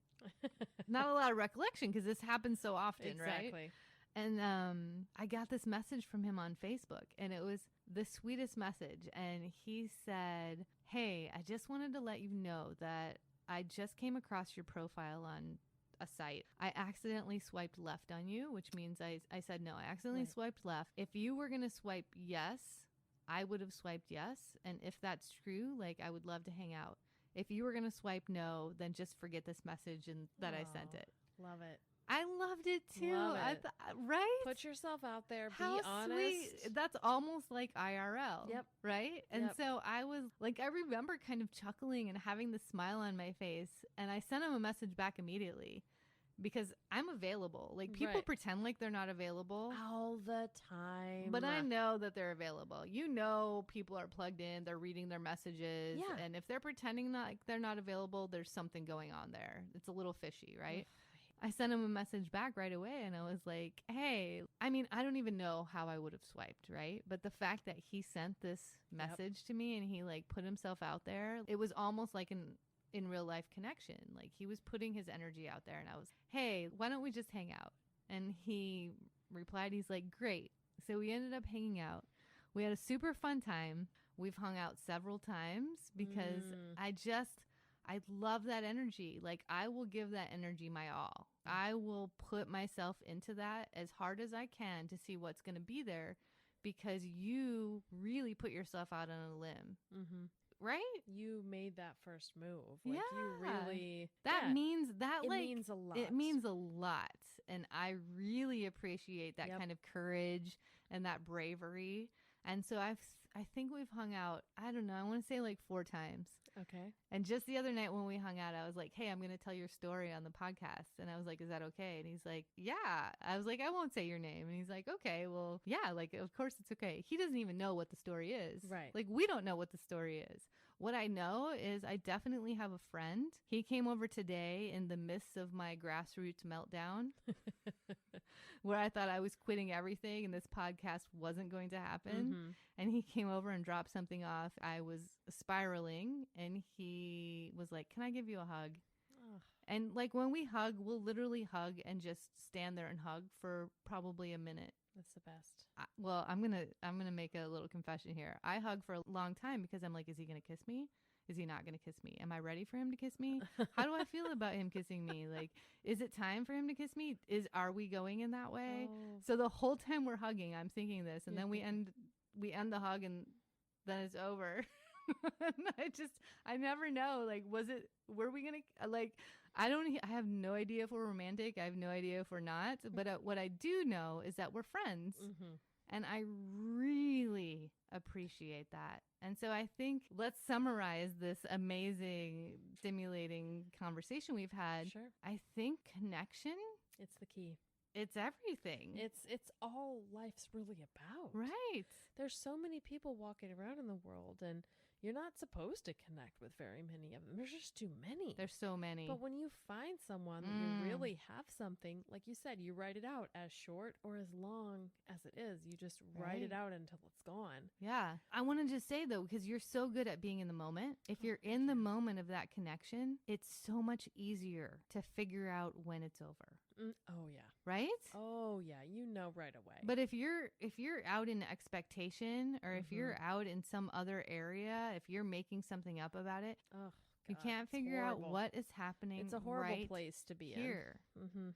Not a lot of recollection because this happens so often, right? Exactly. And I got this message from him on Facebook, and it was the sweetest message. And he said, "Hey, I just wanted to let you know that I just came across your profile on a site. I accidentally swiped left on you," which means I said no. I accidentally swiped left. If you were going to swipe yes, I would have swiped yes. And if that's true, like, I would love to hang out. If you were going to swipe no, then just forget this message and that I sent it. Love it. I loved it too. Love it. Right? Put yourself out there. How be honest. Sweet. That's almost like IRL. Yep. Right? And Yep. so I was like, I remember kind of chuckling and having the smile on my face. And I sent him a message back immediately because I'm available. Like, people pretend like they're not available all the time. But I know that they're available. You know, people are plugged in. They're reading their messages. Yeah. And if they're pretending like they're not available, there's something going on there. It's a little fishy, right? I sent him a message back right away, and I was like, hey, I mean, I don't even know how I would have swiped, right? But the fact that he sent this message to me and he like put himself out there, it was almost like an in real life connection. Like, he was putting his energy out there, and I was, hey, why don't we just hang out? And he replied, he's like, great. So we ended up hanging out. We had a super fun time. We've hung out several times because I love that energy. Like, I will give that energy my all. I will put myself into that as hard as I can to see what's going to be there, because you really put yourself out on a limb. Mm-hmm. Right? You made that first move. Like, yeah. you really... That means that, it like... means a lot. It means a lot. And I really appreciate that kind of courage and that bravery. And so I think we've hung out, I don't know, I want to say like 4 times. Okay. And just the other night when we hung out, I was like, hey, I'm going to tell your story on the podcast. And I was like, is that okay? And he's like, yeah. I was like, I won't say your name. And he's like, okay, well, yeah, like, of course it's okay. He doesn't even know what the story is. Right. Like, we don't know what the story is. What I know is I definitely have a friend. He came over today in the midst of my grassroots meltdown where I thought I was quitting everything and this podcast wasn't going to happen. Mm-hmm. And he came over and dropped something off. I was spiraling, and he was like, can I give you a hug? Ugh. And like, when we hug, we'll literally hug and just stand there and hug for probably a minute. That's the best. Well, I'm gonna make a little confession here. I hug for a long time because I'm like, is he gonna kiss me? Is he not gonna kiss me? Am I ready for him to kiss me? How do I feel about him kissing me? Like, is it time for him to kiss me? Are we going in that way? Oh. So the whole time we're hugging, I'm thinking this, and then we end the hug, and then it's over. I never know. Like, were we gonna, like, I have no idea if we're romantic. I have no idea if we're not. But what I do know is that we're friends. Mm-hmm. And I really appreciate that. And so I think, let's summarize this amazing, stimulating conversation we've had. Sure. I think connection, it's the key. It's everything. It's all life's really about. Right. There's so many people walking around in the world, and you're not supposed to connect with very many of them. There's just too many. There's so many. But when you find someone that you really have something, like you said, you write it out as short or as long as it is. You just write it out until it's gone. Yeah. I want to just say, though, because you're so good at being in the moment. If you're in the moment of that connection, it's so much easier to figure out when it's over. Oh, yeah. Right? Oh, yeah. You know right away. But if you're out in expectation, or if you're out in some other area, if you're making something up about it, you can't figure out what is happening. It's a horrible place to be here.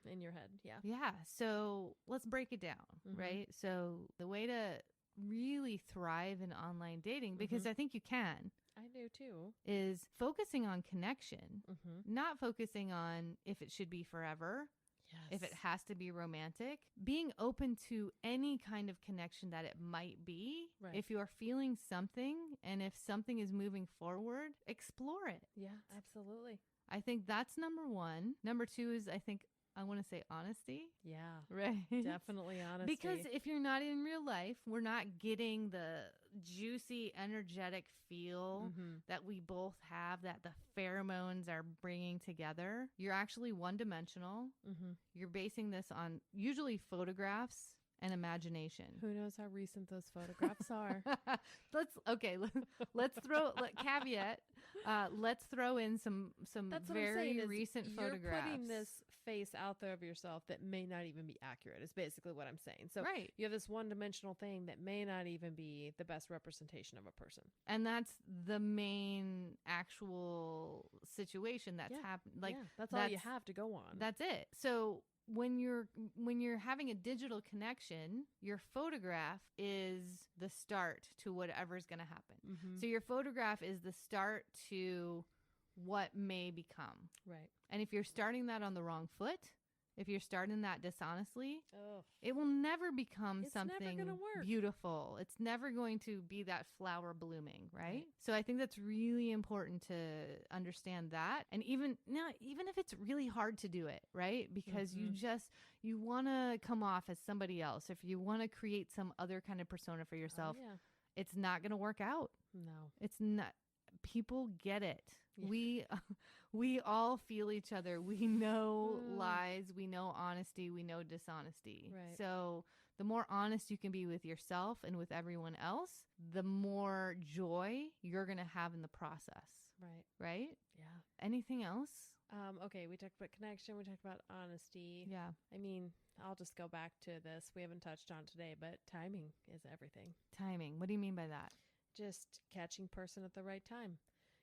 In your head. Yeah. Yeah. So let's break it down, right? So the way to really thrive in online dating, because I think you can. I do too. Is focusing on connection, not focusing on if it should be forever. Yes. If it has to be romantic, being open to any kind of connection that it might be. Right. If you're feeling something, and if something is moving forward, explore it. Yeah, absolutely. I think that's number 1. Number 2 is, I want to say honesty. Yeah. Right. Definitely honesty. Because if you're not in real life, we're not getting the juicy, energetic feel that we both have, that the pheromones are bringing together. You're actually one-dimensional. You're basing this on usually photographs and imagination. Who knows how recent those photographs are? Let's throw caveat. Let's throw in some That's very recent photographs. You're putting this face out there of yourself that may not even be accurate. Is basically what I'm saying. So right. You have this one-dimensional thing that may not even be the best representation of a person. And that's the main actual situation that's happened. Like that's all you have to go on. That's it. So when you're having a digital connection, your photograph is the start to whatever's going to happen. So your photograph is the start to what may become. Right. And if you're starting that on the wrong foot, if you're starting that dishonestly, it will never become something beautiful. It's never going to be that flower blooming, right? So I think that's really important to understand that. And even if it's really hard to do it, right? Because you want to come off as somebody else. If you want to create some other kind of persona for yourself, it's not going to work out. No. It's not. People get it. Yeah. We all feel each other. We know lies. We know honesty. We know dishonesty. Right. So the more honest you can be with yourself and with everyone else, the more joy you're going to have in the process. Right. Right? Yeah. Anything else? Okay. We talked about connection. We talked about honesty. Yeah. I mean, I'll just go back to this. We haven't touched on today, but timing is everything. Timing. What do you mean by that? Just catching person at the right time.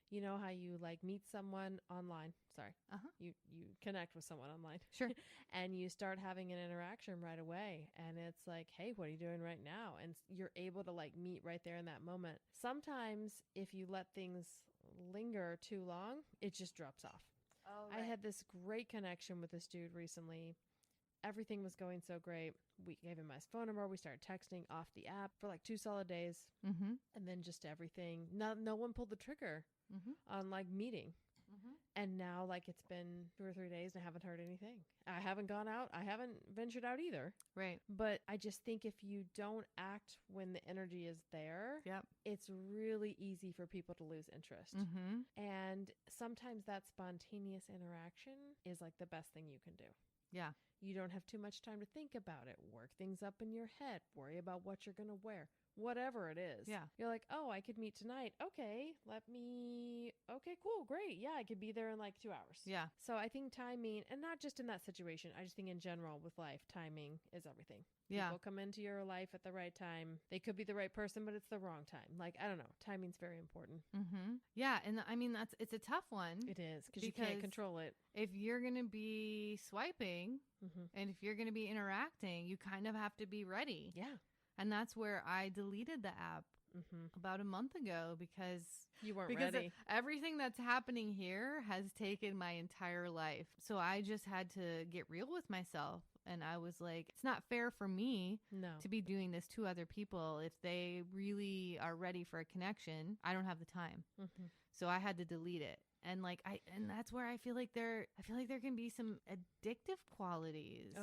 You know how you like meet someone online. Sorry. You connect with someone online. Sure. And you start having an interaction right away. And it's like, hey, what are you doing right now? And you're able to like meet right there in that moment. Sometimes if you let things linger too long, it just drops off. Oh, right. I had this great connection with this dude recently. Everything was going so great. We gave him my phone number. We started texting off the app for like 2 solid days. And then just everything. No one pulled the trigger on like meeting. And now like it's been 2 or 3 days and I haven't heard anything. I haven't gone out. I haven't ventured out either. Right. But I just think if you don't act when the energy is there, it's really easy for people to lose interest. And sometimes that spontaneous interaction is like the best thing you can do. Yeah. You don't have too much time to think about it. Work things up in your head. Worry about what you're going to wear. Whatever it is. Yeah. You're like, oh, I could meet tonight. Okay, cool, great. Yeah, I could be there in like 2 hours. Yeah. So I think timing, and not just in that situation, I just think in general with life, timing is everything. Yeah. People come into your life at the right time. They could be the right person, but it's the wrong time. Like, I don't know. Timing's very important. Yeah. And I mean, it's a tough one. It is because you can't control it. If you're going to be swiping and if you're going to be interacting, you kind of have to be ready. Yeah. And that's where I deleted the app about a month ago because you weren't ready. Everything that's happening here has taken my entire life. So I just had to get real with myself. And I was like, it's not fair for me to be doing this to other people. If they really are ready for a connection, I don't have the time. So I had to delete it. And and that's where I feel like there can be some addictive qualities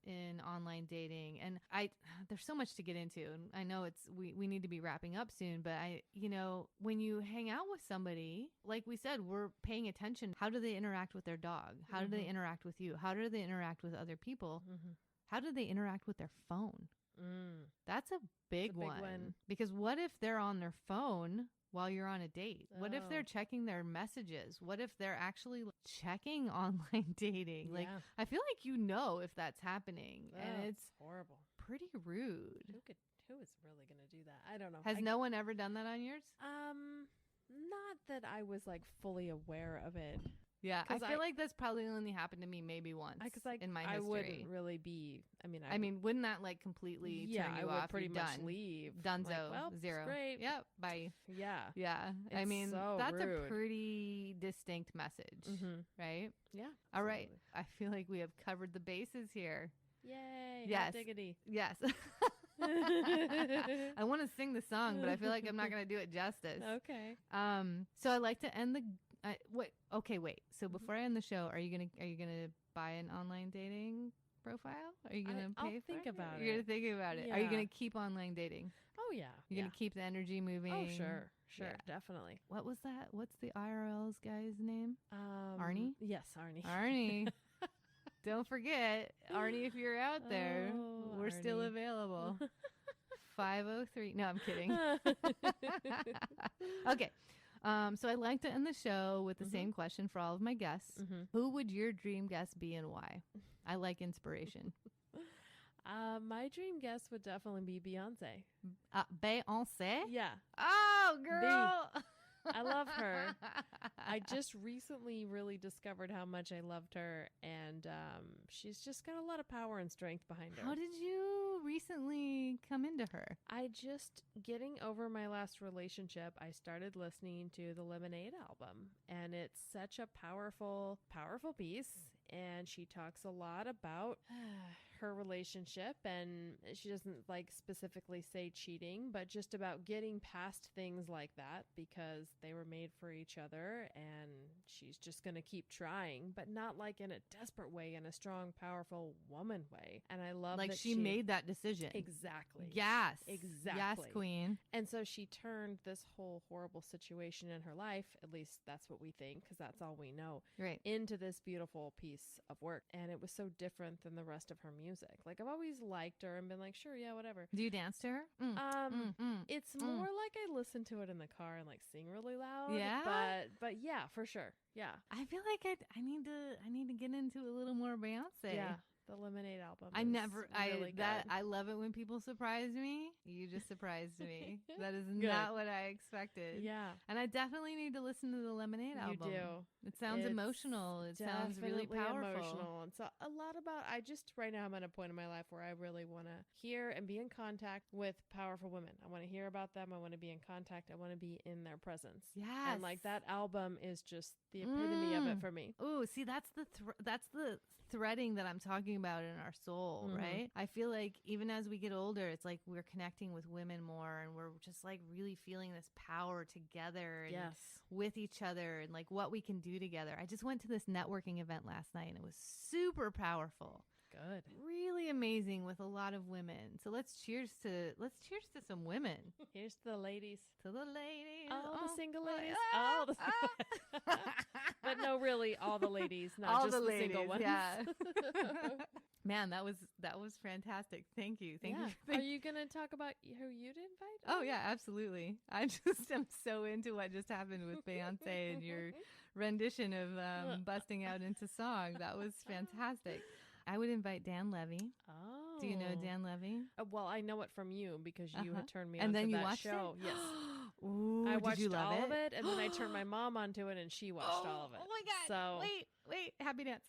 in online dating. And there's so much to get into. And I know we need to be wrapping up soon, but when you hang out with somebody, like we said, we're paying attention. How do they interact with their dog? How do they interact with you? How do they interact with other people? How do they interact with their phone? That's a big one. Because what if they're on their phone while you're on a date? What if they're checking their messages? What if they're actually checking online dating? Like, I feel like if that's happening, and it's horrible, pretty rude. Who is really going to do that? I don't know. Has no one ever done that on yours? Not that I was like fully aware of it. Yeah, I feel like that's probably only happened to me maybe once in my history. I wouldn't really be. I mean, wouldn't that like completely turn you off? Pretty much leave. Donezo. Like, well, zero. Great. Yep. Bye. Yeah. Yeah. I mean, that's rude. A pretty distinct message, right? Yeah. All right. I feel like we have covered the bases here. Yay. Yes. Hot diggity. Yes. I want to sing the song, but I feel like I'm not going to do it justice. Okay. So I like to end the. Wait. So before I end the show, are you gonna buy an online dating profile? Are you gonna pay for it? I'll think about it. You're gonna think about it. Yeah. Are you gonna keep online dating? Oh yeah. You're gonna keep the energy moving. Oh sure, Yeah. definitely. What was that? What's the IRL's guy's name? Arnie. Yes, Arnie. Arnie. Don't forget, Arnie, if you're out there, Oh, we're still Arnie. available. 503. No, I'm kidding. Okay. So I like to end the show with the same question for all of my guests. Who would your dream guest be and why? I like inspiration. My dream guest would definitely be Beyonce. Beyonce? Yeah. Oh, girl. I love her. I just recently really discovered how much I loved her, and she's just got a lot of power and strength behind her. How did you recently come into her? I just, getting over my last relationship, I started listening to the Lemonade album, and it's such a powerful, powerful piece. And she talks a lot about her relationship, and she doesn't like specifically say cheating, but just about getting past things like that because they were made for each other, and she's just going to keep trying, but not like in a desperate way, in a strong, powerful woman way. And I love like that she made that decision. Exactly. Yes. Exactly. Yes, queen. And so she turned this whole horrible situation in her life, at least that's what we think, because that's all we know, Right. into this beautiful piece of work. And it was so different than the rest of her music. Like, I've always liked her and been like, sure, yeah, whatever. Do you dance to her? It's more like I listen to it in the car and like sing really loud. Yeah? But yeah, for sure. Yeah. I feel like I need to get into a little more Beyonce. Yeah. The Lemonade album. I love it when people surprise me. You just surprised me. That is not what I expected. Yeah. And I definitely need to listen to the Lemonade album. You do. It sounds It's emotional. It sounds really powerful. Emotional. And so a lot about, right now I'm at a point in my life where I really want to hear and be in contact with powerful women. I want to hear about them. I want to be in contact. I want to be in their presence. Yes. And like that album is just the epitome of it for me. Oh, see, that's the threading that I'm talking about in our soul, right? I feel like even as we get older, it's like we're connecting with women more, and we're just like really feeling this power together and with each other, and like what we can do together. I just went to this networking event last night, and it was super powerful. Good. Really amazing with a lot of women. So let's cheers to some women. Here's to the ladies. To the ladies. All the single ladies. But no, really, all the ladies, not all just the ladies, single ones. Yeah. Man, that was fantastic. Thank you. Thank you. Are you gonna talk about who you'd invite? Oh yeah, absolutely. I just am so into what just happened with Beyonce and your rendition of busting out into song. That was fantastic. I would invite Dan Levy. Oh. Do you know Dan Levy? Well, I know it from you because you had turned me on and then to you that watched show. It? Yes. Ooh, I watched did you love all of it, and then I turned my mom onto it, and she watched all of it. Oh my God. So Wait. Happy dance.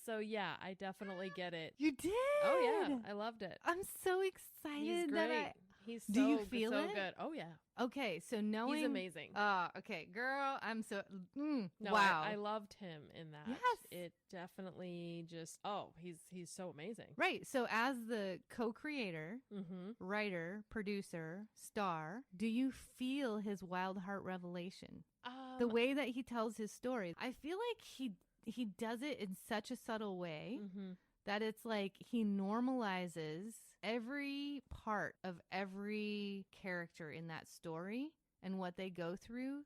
So yeah, I definitely get it. You did? Oh yeah, I loved it. I'm so excited. He's great. He's so, do you feel so it? good. Oh yeah. Okay, so knowing he's amazing. Okay, girl, I'm so no, wow. I loved him in that. Yes, it definitely just he's so amazing. Right. So as the co-creator, writer, producer, star, do you feel his wild heart revelation? The way that he tells his story, I feel like he does it in such a subtle way. That it's like he normalizes every part of every character in that story and what they go through,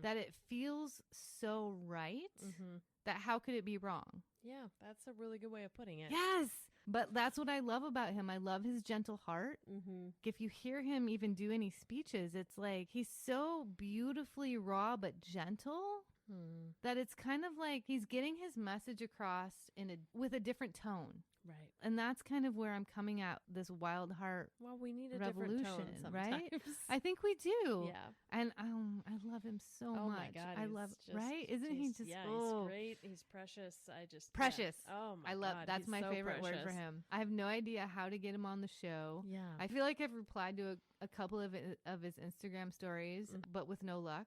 that it feels so right that how could it be wrong? Yeah, that's a really good way of putting it. Yes, but that's what I love about him. I love his gentle heart. If you hear him even do any speeches, it's like he's so beautifully raw but gentle. That it's kind of like he's getting his message across with a different tone. Right. And that's kind of where I'm coming at this wild heart. Well, we need a revolution, different tone sometimes. Right? I think we do. Yeah. And I love him so much. Oh my God. I love right? Isn't he just he's great. He's precious. Precious. Yeah. Oh my I love God. that's my so favorite precious. word for him. I have no idea how to get him on the show. Yeah. I feel like I've replied to a couple of his Instagram stories, but with no luck.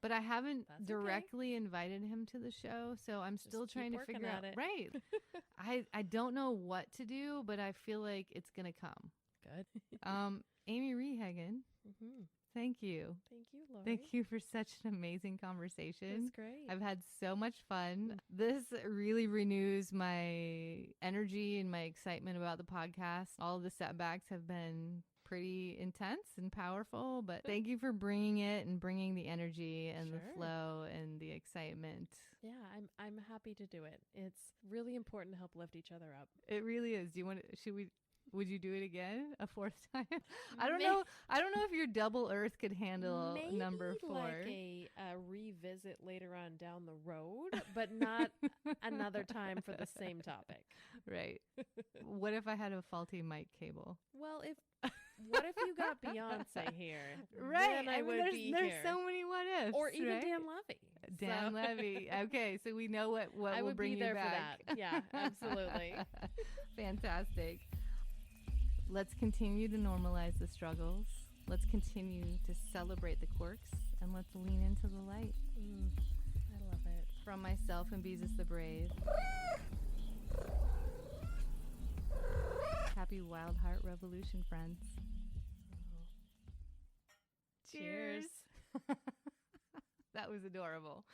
But I haven't directly invited him to the show, so I'm still trying to figure out. Right. I don't know what to do, but I feel like it's going to come. Good. Amy Rehagen, thank you. Thank you, Lori. Thank you for such an amazing conversation. It's great. I've had so much fun. This really renews my energy and my excitement about the podcast. All of the setbacks have been pretty intense and powerful, but thank you for bringing it and bringing the energy and the Sure. flow and the excitement. Yeah, I'm happy to do it. It's really important to help lift each other up. It really is. Do you want to, would you do it again a fourth time? I don't May- know. I don't know if your double Earth could handle Maybe number 4. like a revisit later on down the road, but not another time for the same topic. Right. What if I had a faulty mic cable? Well, what if you got Beyonce here? Right. Then I would there's, be there's here. so many what ifs. Or even right? Dan Levy. Dan So- Levy. Okay, so we know what I will would bring be there you back. for that. Yeah, absolutely. Fantastic. Let's continue to normalize the struggles. Let's continue to celebrate the quirks, and let's lean into the light. I love it. From myself and Beezus the Brave. Happy Wild Heart Revolution, friends. Cheers. That was adorable.